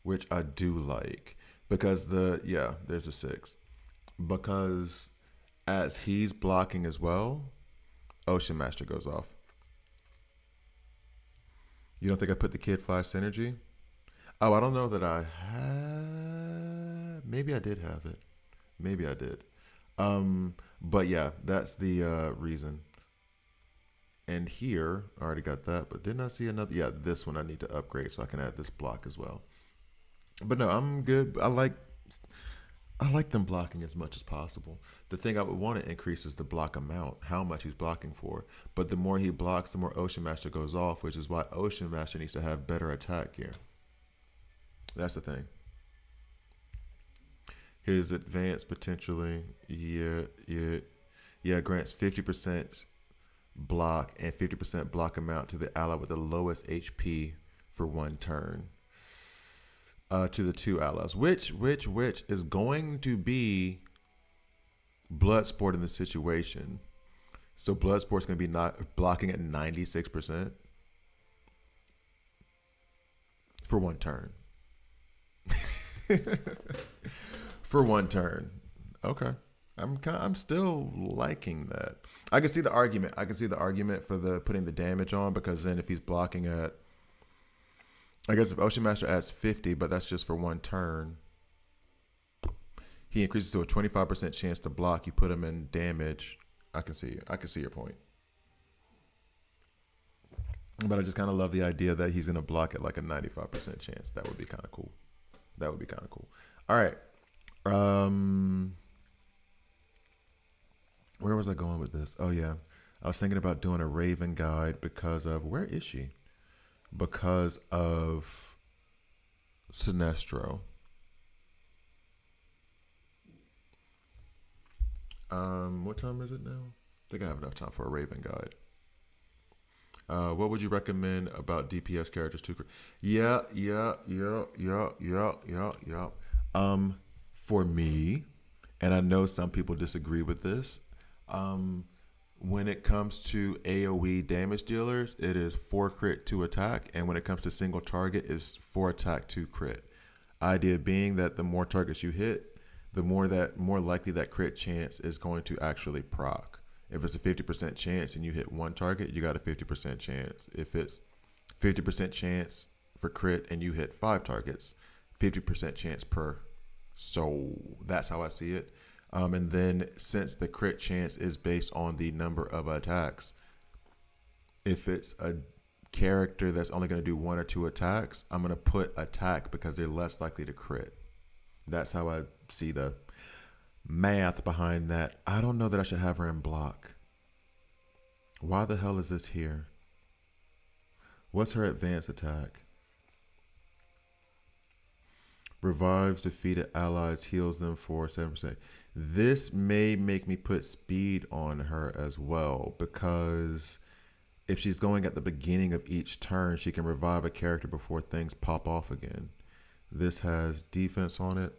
which I do like because there's a 6 because as he's blocking as well, Ocean Master goes off. You don't think I put the Kid Flash synergy? Oh, I don't know that I had. Maybe I did have it. Maybe I did. But yeah, that's the reason. And here, I already got that, but didn't I see another? Yeah, this one I need to upgrade so I can add this block as well. But no, I'm good. I like them blocking as much as possible. The thing I would want to increase is the block amount, how much he's blocking for. But the more he blocks, the more Ocean Master goes off, which is why Ocean Master needs to have better attack gear. That's the thing. His advance potentially, grants 50% block and 50% block amount to the ally with the lowest HP for one turn. To the 2 allies, which is going to be Bloodsport in the situation. So Bloodsport's going to be not blocking at 96% for one turn. For one turn. Okay. I'm still liking that. I can see the argument. For the putting the damage on, because then if he's blocking at, I guess if Ocean Master adds 50, but that's just for one turn, he increases to a 25% chance to block. You put him in damage. I can see your point. But I just kind of love the idea that he's going to block at like a 95% chance. That would be kind of cool. All right. Where was I going with this? Oh, yeah. I was thinking about doing a Raven guide because of, where is she? Because of Sinestro. What time is it now? I think I have enough time for a Raven guide. What would you recommend about DPS characters to? Yeah. For me, and I know some people disagree with this, when it comes to AoE damage dealers, it is 4 crit 2 attack, and when it comes to single target, it's 4 attack 2 crit. Idea being that the more targets you hit, the more likely that crit chance is going to actually proc. If it's a 50% chance and you hit one target, you got a 50% chance. If it's 50% chance for crit and you hit 5 targets, 50% chance per. So that's how I see it. And then since the crit chance is based on the number of attacks, if it's a character that's only going to do 1 or 2 attacks, I'm going to put attack because they're less likely to crit. That's how I see the math behind that. I don't know that I should have her in block. Why the hell is this here? What's her advanced attack? Revives defeated allies, heals them for 7%. This may make me put speed on her as well, because if she's going at the beginning of each turn, she can revive a character before things pop off again. This has defense on it.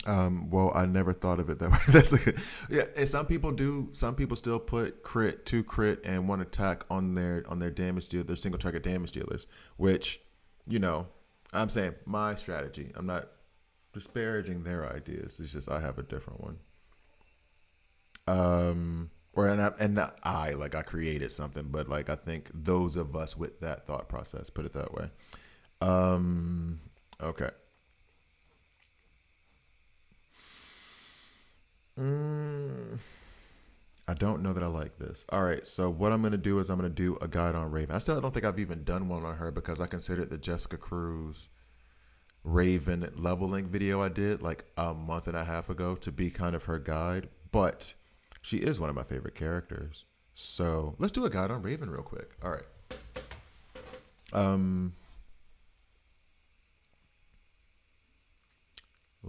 Well, I never thought of it that way. That's a good, yeah. And some people do. Some people still put two crit and one attack on their damage deal, their single target damage dealers. Which, you know, I'm saying my strategy. I'm not disparaging their ideas. It's just I have a different one. Or not I like I created something, but like I think those of us with that thought process put it that way. Okay. Mm, I don't know that I like this. All right, so what I'm gonna do is I'm gonna do a guide on Raven. I still don't think I've even done one on her because I considered the Jessica Cruz Raven leveling video I did like a month and a half ago to be kind of her guide, but she is one of my favorite characters. So let's do a guide on Raven real quick. All right. Um,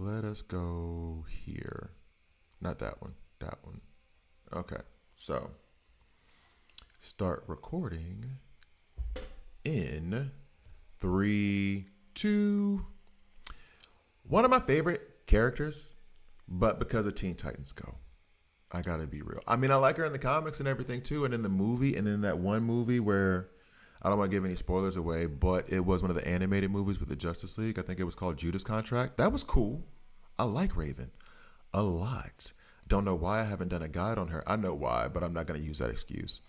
Let us go here. Not that one. That one. Okay. So start recording in 3, 2. One of my favorite characters, but because of Teen Titans Go, I gotta be real. I mean, I like her in the comics and everything too, and in the movie, and in that one movie where I don't want to give any spoilers away, but it was one of the animated movies with the Justice League. I think it was called Judas Contract. That was cool. I like Raven a lot. Don't know why I haven't done a guide on her. I know why, but I'm not going to use that excuse.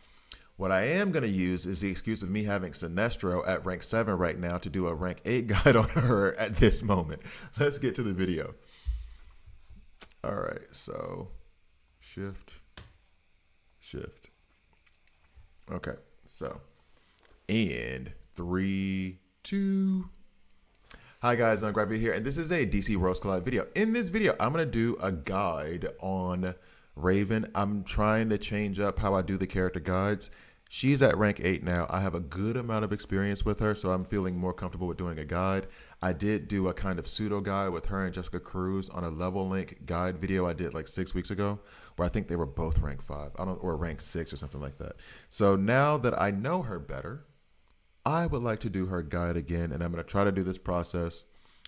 What I am going to use is the excuse of me having Sinestro at rank 7 right now to do a rank 8 guide on her at this moment. Let's get to the video. All right, so shift. Okay, so and 3, 2. Hi guys, I'm Gravity here, and this is a DC Worlds Collide video. In this video, I'm going to do a guide on Raven. I'm trying to change up how I do the character guides. She's at rank 8 now. I have a good amount of experience with her, so I'm feeling more comfortable with doing a guide. I did do a kind of pseudo guide with her and Jessica Cruz on a level link guide video I did like 6 weeks ago, where I think they were both rank 5, or rank 6 or something like that. So now that I know her better, I would like to do her guide again, and I'm going to try to do this process: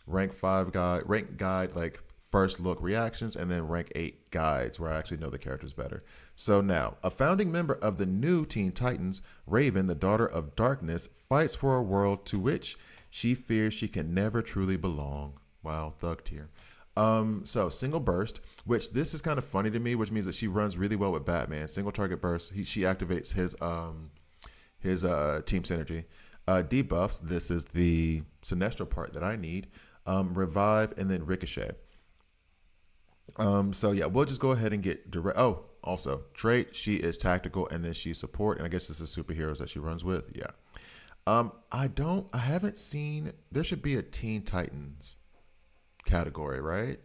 rank 5 guide, rank guide, like first look reactions, and then rank 8 guides where I actually know the characters better. So now, a founding member of the new Teen Titans, Raven, the daughter of darkness, fights for a world to which she fears she can never truly belong. Wow, thug tier. So single burst, which this is kind of funny to me, which means that she runs really well with Batman. Single target burst, she activates his team synergy. Debuffs, this is the Sinestro part that I need. Revive, and then ricochet. So yeah, we'll just go ahead and get direct. Oh, also trait, she is tactical, and then she's support, and I guess this is superheroes that she runs with. Yeah. I haven't seen, there should be a Teen Titans category, right?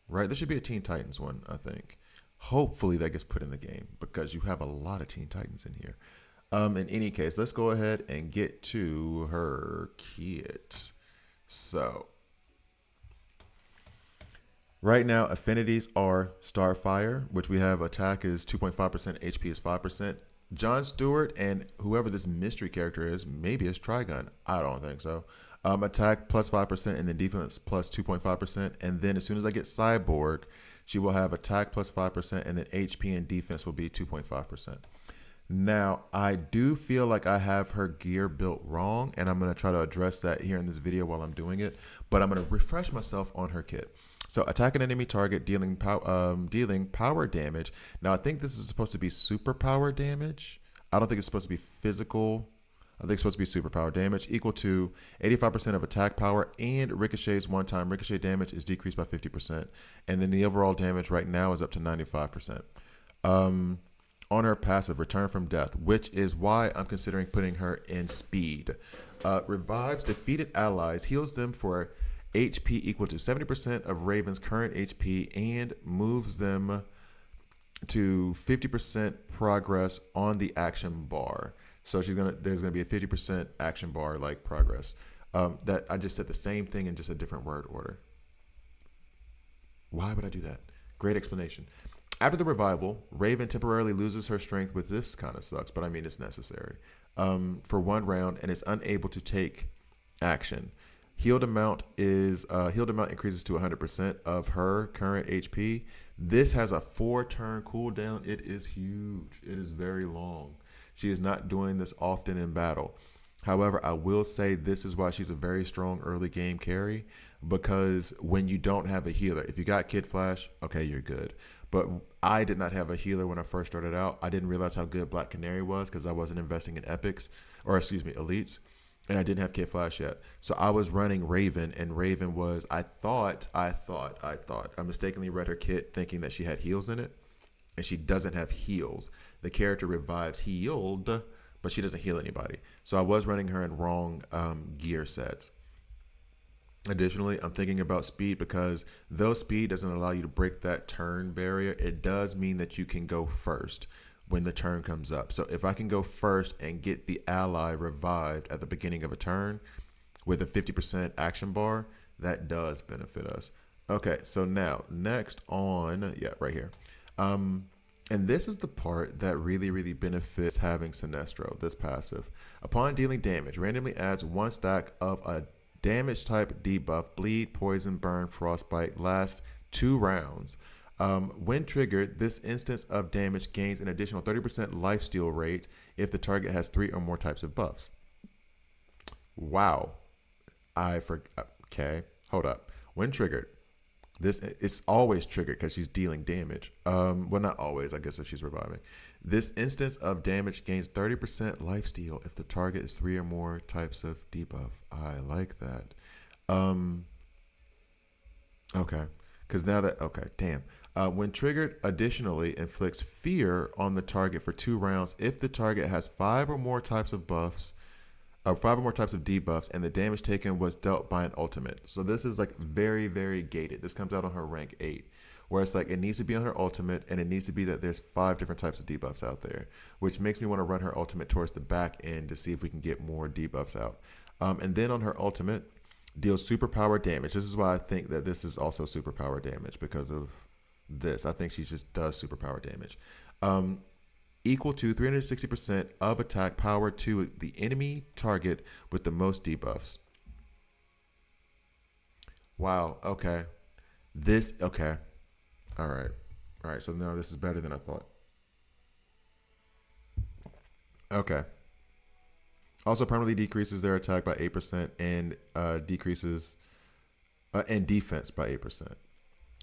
Right, there should be a Teen Titans one, I think. Hopefully that gets put in the game because you have a lot of Teen Titans in here. In any case, let's go ahead and get to her kit. So right now, affinities are Starfire, which we have attack is 2.5%, HP is 5%. John Stewart and whoever this mystery character is, maybe it's Trigun. I don't think so. Attack plus 5% and then defense plus 2.5%. And then as soon as I get Cyborg, she will have attack plus 5% and then HP and defense will be 2.5%. Now, I do feel like I have her gear built wrong, and I'm going to try to address that here in this video while I'm doing it, but I'm going to refresh myself on her kit. So attack an enemy target, dealing power damage. Now, I think this is supposed to be super power damage. I don't think it's supposed to be physical. I think it's supposed to be super power damage, equal to 85% of attack power, and Ricochet's one-time Ricochet damage is decreased by 50%. And then the overall damage right now is up to 95%. On her passive, Return from Death, which is why I'm considering putting her in speed. Revives defeated allies, heals them for HP equal to 70% of Raven's current HP, and moves them to 50% progress on the action bar. So there's gonna be a 50% action bar like progress. That I just said the same thing in just a different word order. Why would I do that? Great explanation. After the revival, Raven temporarily loses her strength, which this kind of sucks, but I mean it's necessary, for 1 round, and is unable to take action. Healed amount increases to 100% of her current HP. This has a 4-turn cooldown. It is huge. It is very long. She is not doing this often in battle. However, I will say this is why she's a very strong early game carry, because when you don't have a healer, if you got Kid Flash, okay, you're good. But I did not have a healer when I first started out. I didn't realize how good Black Canary was because I wasn't investing in epics, or excuse me, elites, and I didn't have Kid Flash yet. So I was running Raven, and Raven was, I mistakenly read her kit thinking that she had heals in it, and she doesn't have heals. The character revives healed, but she doesn't heal anybody. So I was running her in wrong gear sets. Additionally, I'm thinking about speed because though speed doesn't allow you to break that turn barrier, it does mean that you can go first when the turn comes up. So if I can go first and get the ally revived at the beginning of a turn with a 50% action bar, that does benefit us. Okay, so now next on, right here. And this is the part that really benefits having Sinestro, this passive. Upon dealing damage, randomly adds 1 stack of a damage type debuff, bleed, poison, burn, frostbite, lasts 2 rounds. When triggered, this instance of damage gains an additional 30% lifesteal rate if the target has 3 or more types of buffs. Wow. I forgot. Okay, hold up. When triggered, this is always triggered because she's dealing damage. Well, not always, I guess, if she's reviving. This instance of damage gains 30% lifesteal if the target is 3 or more types of debuff. I like that. Okay. Because now that, okay, damn. When triggered, additionally, inflicts fear on the target for 2 rounds if the target has 5 or more types of buffs, 5 or more types of debuffs, and the damage taken was dealt by an ultimate. So this is like very gated. This comes out on her rank 8, where it's like it needs to be on her ultimate, and it needs to be that there's 5 different types of debuffs out there, which makes me want to run her ultimate towards the back end to see if we can get more debuffs out. And then on her ultimate, deals superpower damage. This is why I think that this is also superpower damage because of this. I think she just does superpower damage. Equal to 360% of attack power to the enemy target with the most debuffs. Wow. Okay. Okay. All right. So now this is better than I thought. Okay. Also permanently decreases their attack by 8% and decreases and defense by 8%.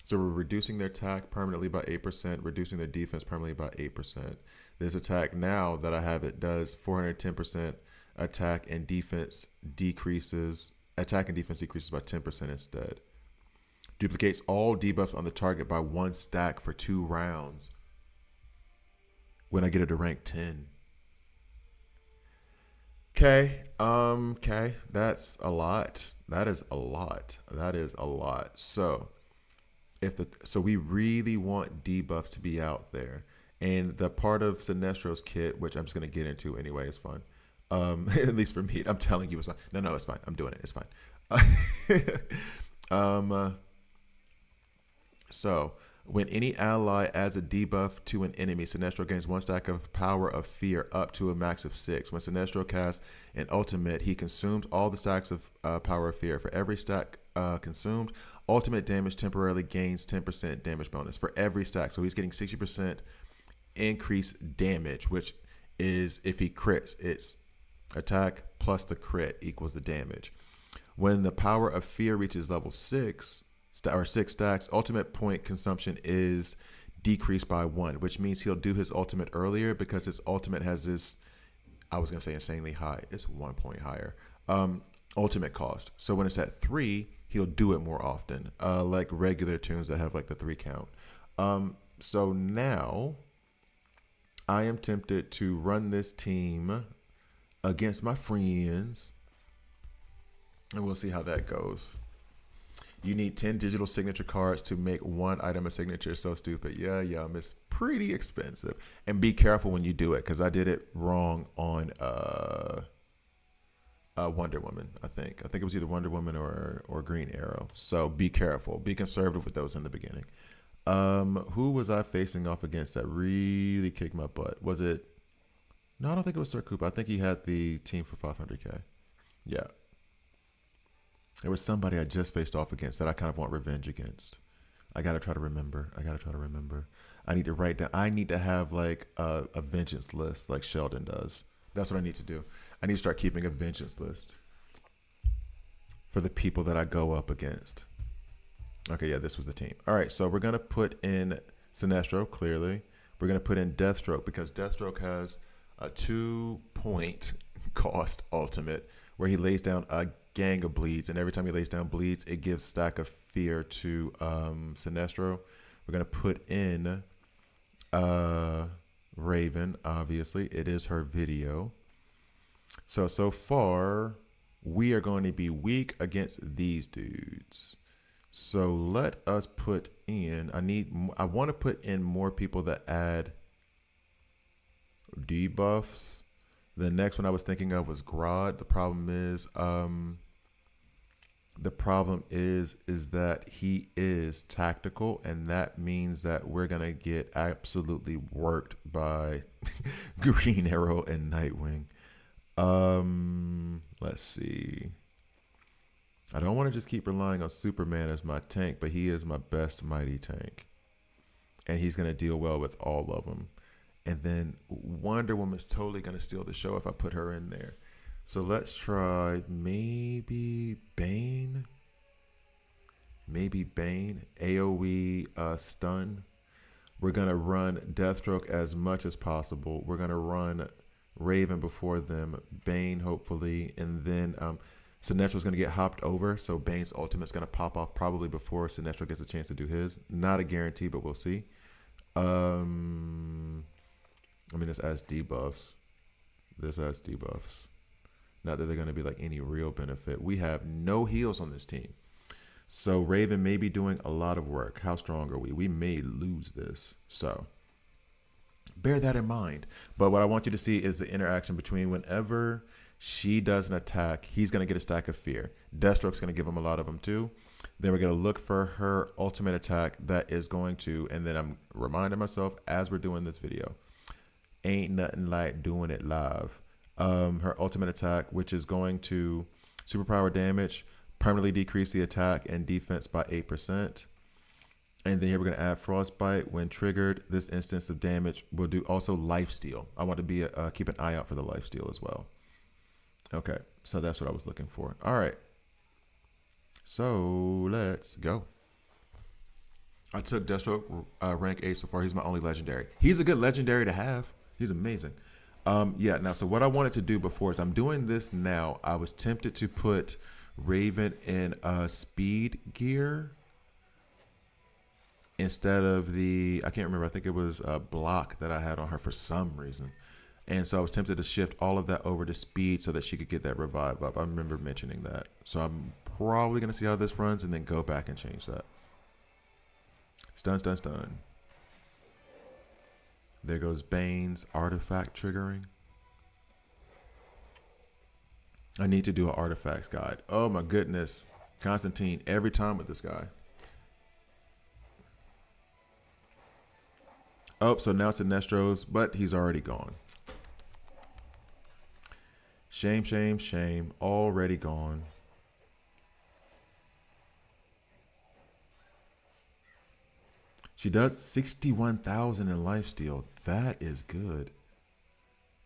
So we're reducing their attack permanently by 8%, reducing their defense permanently by 8%. This attack now that I have it does 410% attack and defense decreases. Attack and defense decreases by 10% instead. Duplicates all debuffs on the target by 1 stack for 2 rounds. When I get it to rank 10. Okay. That's a lot. That is a lot. So we really want debuffs to be out there. And the part of Sinestro's kit, which I'm just gonna get into anyway, is fun. At least for me. I'm telling you it's fine. No, it's fine. I'm doing it. It's fine. So when any ally adds a debuff to an enemy, Sinestro gains 1 stack of power of fear up to a max of 6. When Sinestro casts an ultimate, he consumes all the stacks of power of fear. For every stack consumed, ultimate damage temporarily gains 10% damage bonus for every stack. So he's getting 60% increased damage, which is, if he crits, it's attack plus the crit equals the damage. When the power of fear reaches level 6, or 6 stacks, ultimate point consumption is decreased by 1, which means he'll do his ultimate earlier because his ultimate has this, I was going to say insanely high, it's 1 point higher, ultimate cost. So when it's at 3, he'll do it more often, like regular tunes that have like the 3 count. So now I am tempted to run this team against my friends, and we'll see how that goes. You need 10 digital signature cards to make 1 item a signature. So stupid. Yeah, it's pretty expensive. And be careful when you do it, because I did it wrong on Wonder Woman, I think. I think it was either Wonder Woman or Green Arrow. So be careful. Be conservative with those in the beginning. Who was I facing off against that really kicked my butt? Was it? No, I don't think it was Sir Cooper. I think he had the team for 500K. Yeah. There was somebody I just faced off against that I kind of want revenge against. I gotta try to remember. I need to write down. I need to have like a vengeance list, like Sheldon does. That's what I need to do. I need to start keeping a vengeance list for the people that I go up against. Okay, yeah, this was the team. All right, so we're gonna put in Sinestro. Clearly, we're gonna put in Deathstroke because Deathstroke has a 2-point cost ultimate where he lays down a gang of bleeds, and every time he lays down bleeds, it gives Stack of Fear to Sinestro. We're gonna put in Raven. Obviously, it is her video. So far, we are going to be weak against these dudes. So let us put in. I want to put in more people that add debuffs. The next one I was thinking of was Grodd. The problem is that he is tactical, and that means that we're gonna get absolutely worked by Green Arrow and Nightwing. Let's see. I don't want to just keep relying on Superman as my tank, but he is my best mighty tank, and he's gonna deal well with all of them. And then Wonder Woman's totally gonna steal the show if I put her in there. So let's try maybe Bane. AoE stun. We're going to run Deathstroke as much as possible. We're going to run Raven before them, Bane hopefully, and then Sinestro's going to get hopped over, so Bane's ultimate's going to pop off probably before Sinestro gets a chance to do his. Not a guarantee, but we'll see. I mean, this adds debuffs. Not that they're going to be like any real benefit. We have no heals on this team. So Raven may be doing a lot of work. How strong are we? We may lose this. So bear that in mind. But what I want you to see is the interaction between whenever she does an attack, he's going to get a Stack of Fear. Deathstroke's going to give him a lot of them too. Then we're going to look for her ultimate attack that is going to, and then I'm reminding myself as we're doing this video, ain't nothing like doing it live. Her ultimate attack, which is going to superpower damage, permanently decrease the attack and defense by 8%. And then here we're going to add Frostbite. When triggered, this instance of damage will do also lifesteal. I want to be keep an eye out for the lifesteal as well. Okay, so that's what I was looking for. All right, so let's go. I took Deathstroke rank 8 so far. He's my only legendary. He's a good legendary to have. He's amazing. Yeah, now, so what I wanted to do before is I'm doing this now. I was tempted to put Raven in speed gear instead of the, I can't remember, I think it was a block that I had on her for some reason. And so I was tempted to shift all of that over to speed so that she could get that revive up. I remember mentioning that. So I'm probably going to see how this runs and then go back and change that. Stun, stun, stun. There goes Bane's artifact triggering. I need to do an artifacts guide. Oh my goodness. Constantine every time with this guy. Oh, so now Sinestro's, but he's already gone. Shame, shame, shame. Already gone. She does 61,000 in lifesteal. That is good.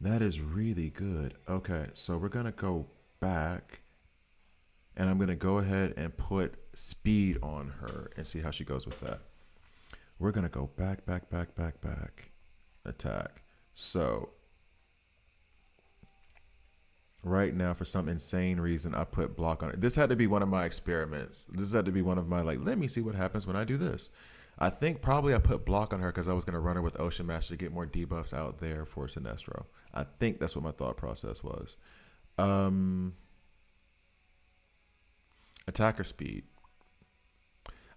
That is really good. Okay, so we're going to go back. And I'm going to go ahead and put speed on her and see how she goes with that. We're going to go back, back, back, back, back. Attack. So right now, for some insane reason, I put block on it. This had to be one of my experiments. This had to be one of my, like, let me see what happens when I do this. I think probably I put block on her because I was going to run her with Ocean Master to get more debuffs out there for Sinestro. I think that's what my thought process was. Attacker speed.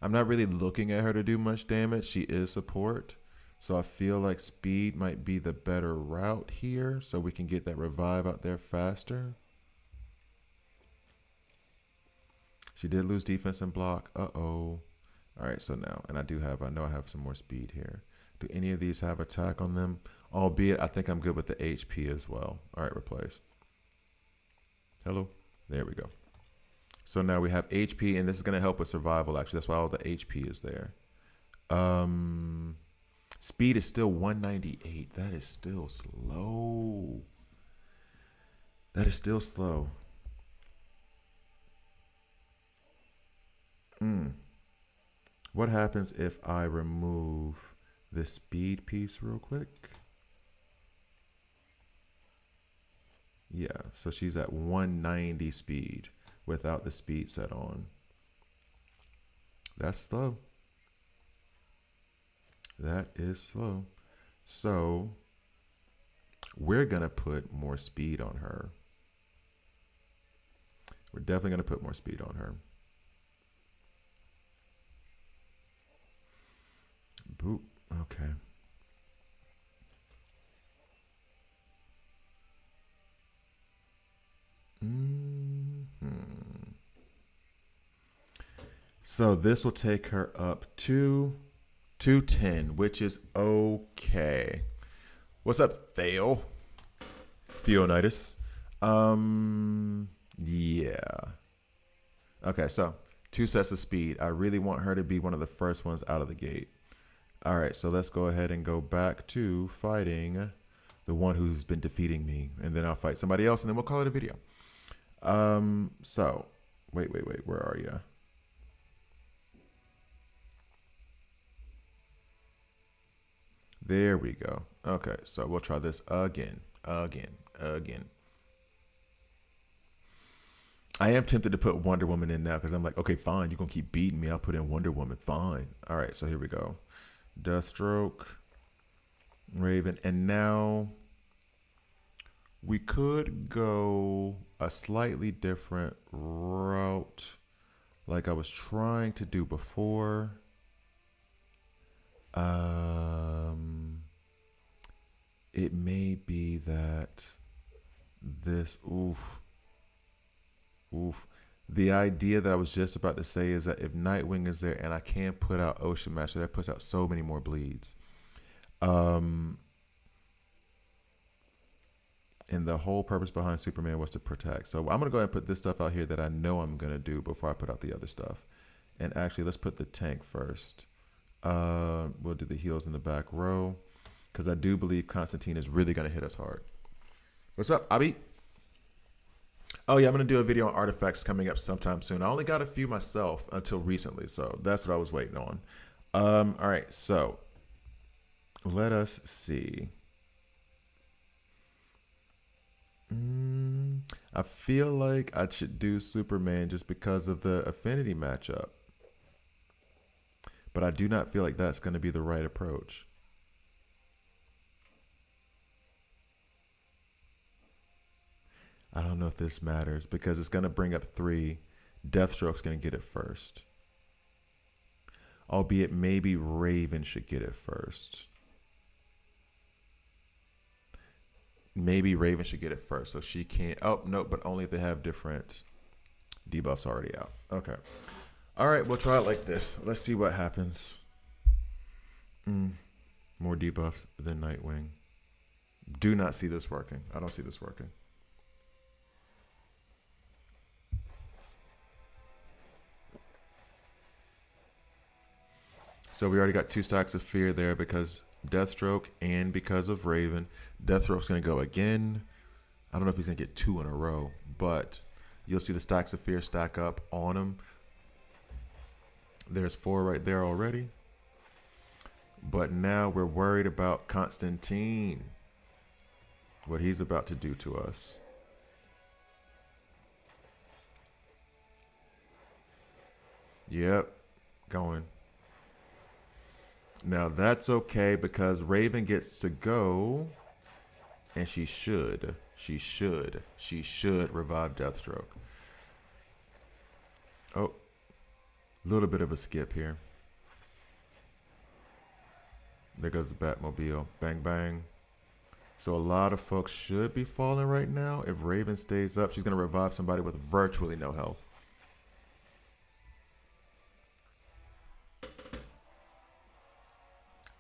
I'm not really looking at her to do much damage. She is support. So I feel like speed might be the better route here so we can get that revive out there faster. She did lose defense and block. Uh-oh. All right, so now, and I know I have some more speed here. Do any of these have attack on them? Albeit, I think I'm good with the HP as well. All right, replace. Hello. There we go. So now we have HP, and this is going to help with survival, actually. That's why all the HP is there. Speed is still 198. That is still slow. That is still slow. What happens if I remove this speed piece real quick? Yeah, so she's at 190 speed without the speed set on. That's slow. That is slow. So we're going to put more speed on her. We're definitely going to put more speed on her. Boop. Okay. So this will take her up to 210, which is okay. What's up, Thale? Theonitis. Yeah. Okay, so 2 sets of speed. I really want her to be one of the first ones out of the gate. All right, so let's go ahead and go back to fighting the one who's been defeating me, and then I'll fight somebody else, and then we'll call it a video. So wait, where are you? There we go. Okay, so we'll try this again. I am tempted to put Wonder Woman in now because I'm like, okay, fine, you're going to keep beating me. I'll put in Wonder Woman. Fine. All right, so here we go. Deathstroke, Raven, and now we could go a slightly different route like I was trying to do before. It may be that this, the idea that I was just about to say is that if Nightwing is there and I can put out Ocean Master, that puts out so many more bleeds. And the whole purpose behind Superman was to protect. So I'm going to go ahead and put this stuff out here that I know I'm going to do before I put out the other stuff. And actually, let's put the tank first. We'll do the heals in the back row because I do believe Constantine is really going to hit us hard. What's up, Abby? Oh, yeah, I'm going to do a video on artifacts coming up sometime soon. I only got a few myself until recently, so that's what I was waiting on. All right, so let us see. I feel like I should do Superman just because of the affinity matchup. But I do not feel like that's going to be the right approach. I don't know if this matters because it's going to bring up 3. Deathstroke's going to get it first. Albeit maybe Raven should get it first. Maybe Raven should get it first so she can't. Oh, no, but only if they have different debuffs already out. Okay. All right, we'll try it like this. Let's see what happens. More debuffs than Nightwing. Do not see this working. I don't see this working. So we already got 2 stacks of fear there because Deathstroke and because of Raven. Deathstroke's going to go again. I don't know if he's going to get 2 in a row, but you'll see the stacks of fear stack up on him. There's 4 right there already. But now we're worried about Constantine. What he's about to do to us. Yep. Going. Now that's okay because Raven gets to go. And she should revive Deathstroke. Oh. A little bit of a skip here. There goes the Batmobile. Bang, bang. So a lot of folks should be falling right now. If Raven stays up, she's going to revive somebody with virtually no health.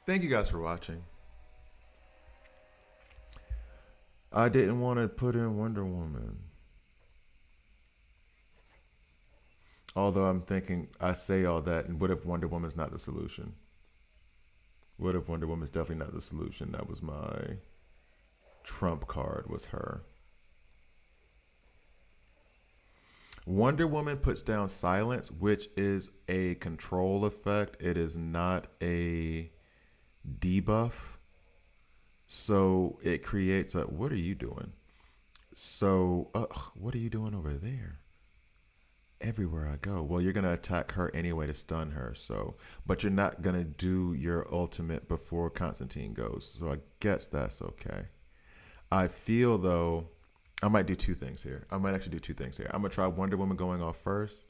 Thank you guys for watching. I didn't want to put in Wonder Woman. Although I'm thinking, I say all that, and what if Wonder Woman's not the solution? What if Wonder Woman's definitely not the solution? That was my trump card, was her. Wonder Woman puts down silence, which is a control effect. It is not a debuff. So it creates a, what are you doing? So, what are you doing over there? Everywhere I go. Well, you're going to attack her anyway to stun her. So, but you're not going to do your ultimate before Constantine goes. So I guess that's okay. I feel though, I might do two things here. I might actually do two things here. I'm going to try Wonder Woman going off first.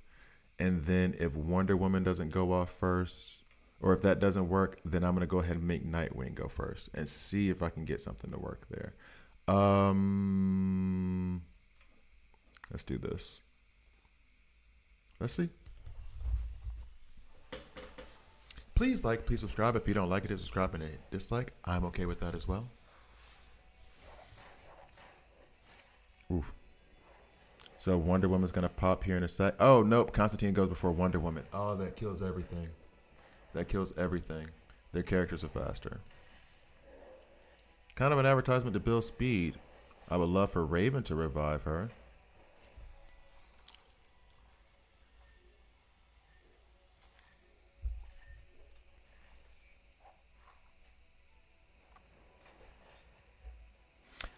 And then if Wonder Woman doesn't go off first, or if that doesn't work, then I'm going to go ahead and make Nightwing go first and see if I can get something to work there. Let's do this. Let's see. Please like, please subscribe. If you don't like it, subscribe and dislike. I'm okay with that as well. Oof. So Wonder Woman's going to pop here in a sec. Oh, nope. Constantine goes before Wonder Woman. Oh, that kills everything. That kills everything. Their characters are faster. Kind of an advertisement to build speed. I would love for Raven to revive her.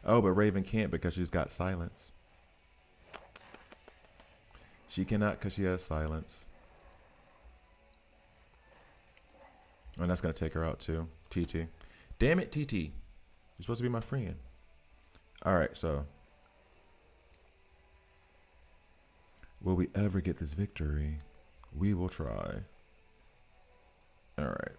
Oh, but Raven can't because she's got silence. She cannot because she has silence. And that's going to take her out too. TT. Damn it, TT. You're supposed to be my friend. All right, so. Will we ever get this victory? We will try. All right.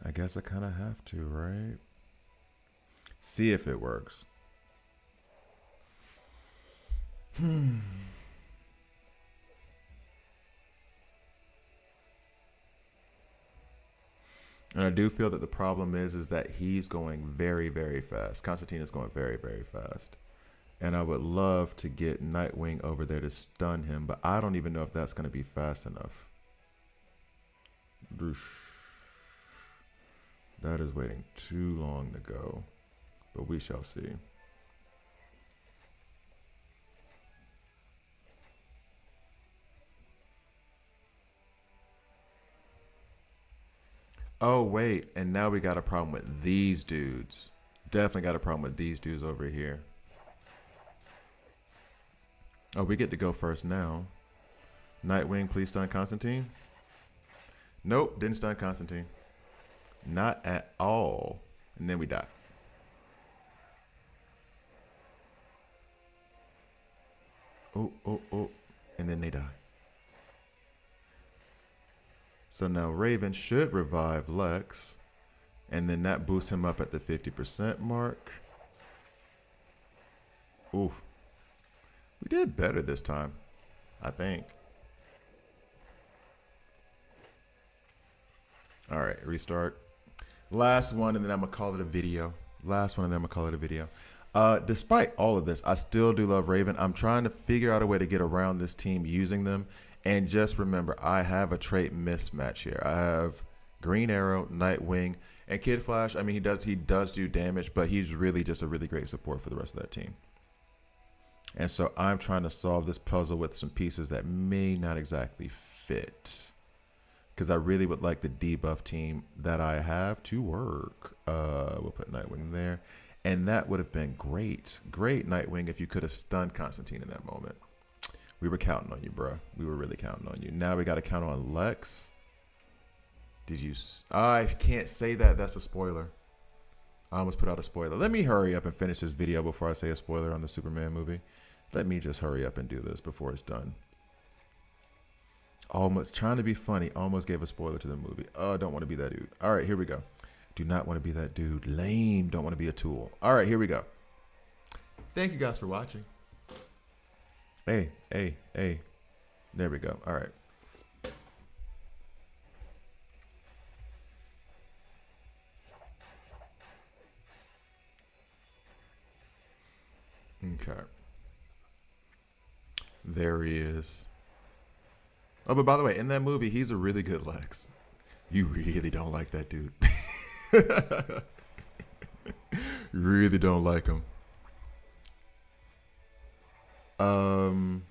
I guess I kind of have to, right? See if it works. And I do feel that the problem is that he's going very, very fast. Constantine is going very, very fast. And I would love to get Nightwing over there to stun him, but I don't even know if that's going to be fast enough. That is waiting too long to go, but we shall see. Oh, wait, and now we got a problem with these dudes. Definitely got a problem with these dudes over here. Oh, we get to go first now. Nightwing, please stun Constantine. Nope, didn't stun Constantine. Not at all. And then we die. Oh. And then they die. So now Raven should revive Lex. And then that boosts him up at the 50% mark. Oof. We did better this time, I think. All right, restart. Last one, and then I'm going to call it a video. Despite all of this, I still do love Raven. I'm trying to figure out a way to get around this team using them. And just remember, I have a trait mismatch here. I have Green Arrow, Nightwing, and Kid Flash. I mean, he does do damage, but he's really just a really great support for the rest of that team. And so I'm trying to solve this puzzle with some pieces that may not exactly fit. Because I really would like the debuff team that I have to work. We'll put Nightwing there. And that would have been great. Great, Nightwing, if you could have stunned Constantine in that moment. We were counting on you, bro. We were really counting on you. Now we got to count on Lex. Did you... I can't say that. That's a spoiler. I almost put out a spoiler. Let me hurry up and finish this video before I say a spoiler on the Superman movie. Let me just hurry up and do this before it's done. Almost trying to be funny. Almost gave a spoiler to the movie. Oh, I don't want to be that dude. All right, here we go. Do not want to be that dude. Lame. Don't want to be a tool. All right, here we go. Thank you guys for watching. Hey. There we go. All right. There he is. Oh, but by the way, in that movie, he's a really good Lex. You really don't like that dude. Really don't like him. Um,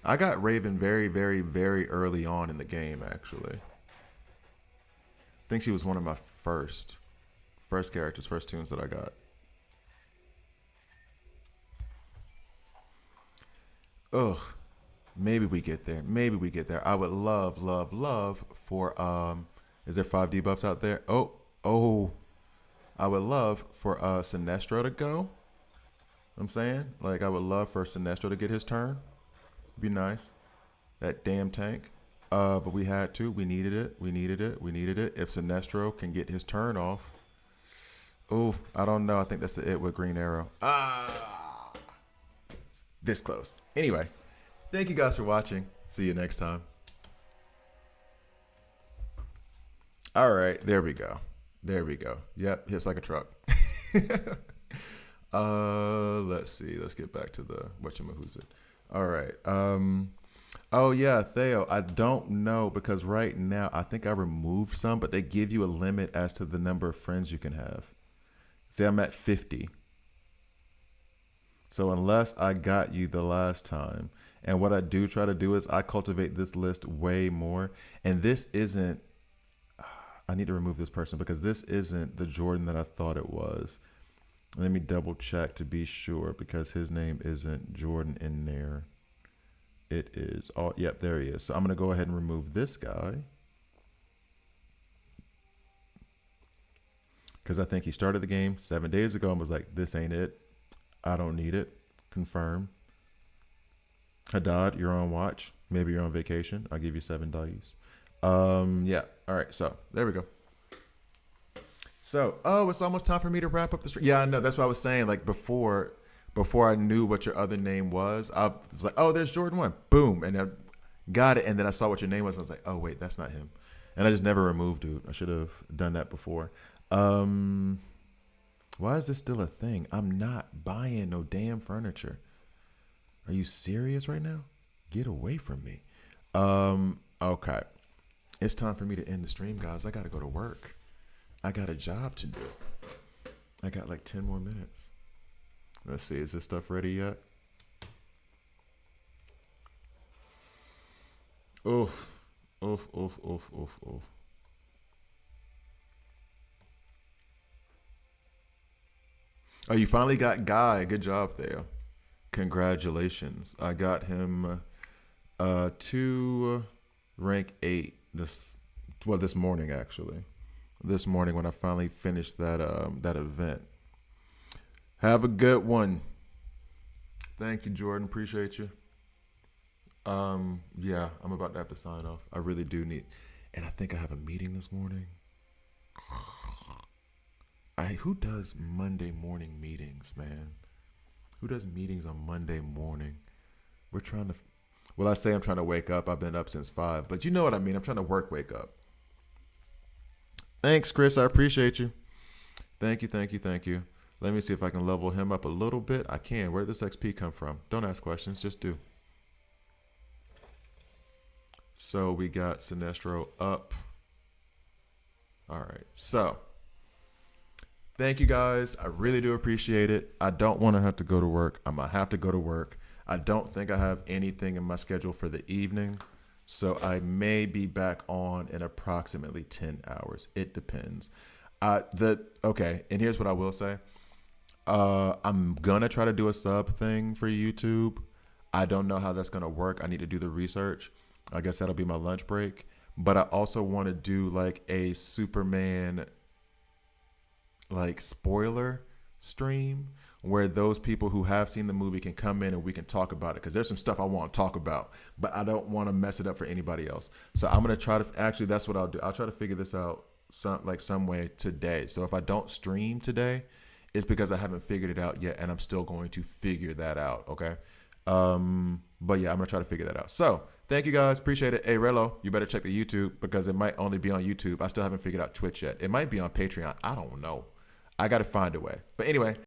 I got Raven very, very, very early on in the game. Actually, I think she was one of my first characters, first tunes that I got. Ugh. Maybe we get there. Maybe we get there. I would love, love, love for is there 5 debuffs out there? Oh. I would love for Sinestro to go. I'm saying? Like I would love for Sinestro to get his turn. Be nice. That damn tank. But we had to. We needed it. We needed it. We needed it. If Sinestro can get his turn off. Oh, I don't know. I think that's it with Green Arrow. This close. Anyway. Thank you guys for watching. See you next time. All right, there we go. There we go. Yep, hits like a truck. Let's see. Let's get back to the whatchamahoo's it. All right. Oh yeah, Theo. I don't know because right now I think I removed some, but they give you a limit as to the number of friends you can have. See, I'm at 50. So unless I got you the last time. And what I do try to do is I cultivate this list way more. And this isn't, I need to remove this person because this isn't the Jordan that I thought it was. Let me double check to be sure because his name isn't Jordan in there. It is, oh, yep, there he is. So I'm going to go ahead and remove this guy. Because I think he started the game 7 days ago and was like, this ain't it. I don't need it. Confirm. Haddad, you're on watch. Maybe you're on vacation. I'll give you $7. Yeah. All right. So there we go. So, it's almost time for me to wrap up the stream. Yeah, I know. That's what I was saying. Like before I knew what your other name was, I was like, oh, there's Jordan 1. Boom. And I got it. And then I saw what your name was. And I was like, oh, wait, that's not him. And I just never removed dude. I should have done that before. Why is this still a thing? I'm not buying no damn furniture. Are you serious right now? Get away from me. Okay. It's time for me to end the stream, guys. I got to go to work. I got a job to do. I got like 10 more minutes. Let's see. Is this stuff ready yet? Oof. Oof, oof, oof, oof, oof. Oh, you finally got Guy. Good job there. Congratulations. I got him to rank 8 this morning actually. This morning when I finally finished that event. Have a good one. Thank you, Jordan. Appreciate you. Yeah, I'm about to have to sign off. I really do need, and I think I have a meeting this morning. Who does Monday morning meetings, man? Who does meetings on Monday morning? We're trying to, well, I say I'm trying to wake up. I've been up since 5, but you know what I mean. I'm trying to wake up. Thanks, Chris. I appreciate you. Thank you, thank you, thank you. Let me see if I can level him up a little bit. I can. Where did this XP come from? Don't ask questions. Just do. So we got Sinestro up. All right. So thank you guys. I really do appreciate it. I don't want to have to go to work. I'm going to have to go to work. I don't think I have anything in my schedule for the evening. So I may be back on in approximately 10 hours. It depends. Okay. And here's what I will say. I'm going to try to do a sub thing for YouTube. I don't know how that's going to work. I need to do the research. I guess that'll be my lunch break. But I also want to do like a Superman like spoiler stream where those people who have seen the movie can come in and we can talk about it, because there's some stuff I want to talk about, but I don't want to mess it up for anybody else. So I'm going to try to, actually that's what I'll do. I'll try to figure this out some way today. So if I don't stream today, it's because I haven't figured it out yet, and I'm still going to figure that out. Okay. But yeah, I'm going to try to figure that out. So thank you guys. Appreciate it. Hey, Relo, you better check the YouTube because it might only be on YouTube. I still haven't figured out Twitch yet. It might be on Patreon. I don't know. I got to find a way. But anyway,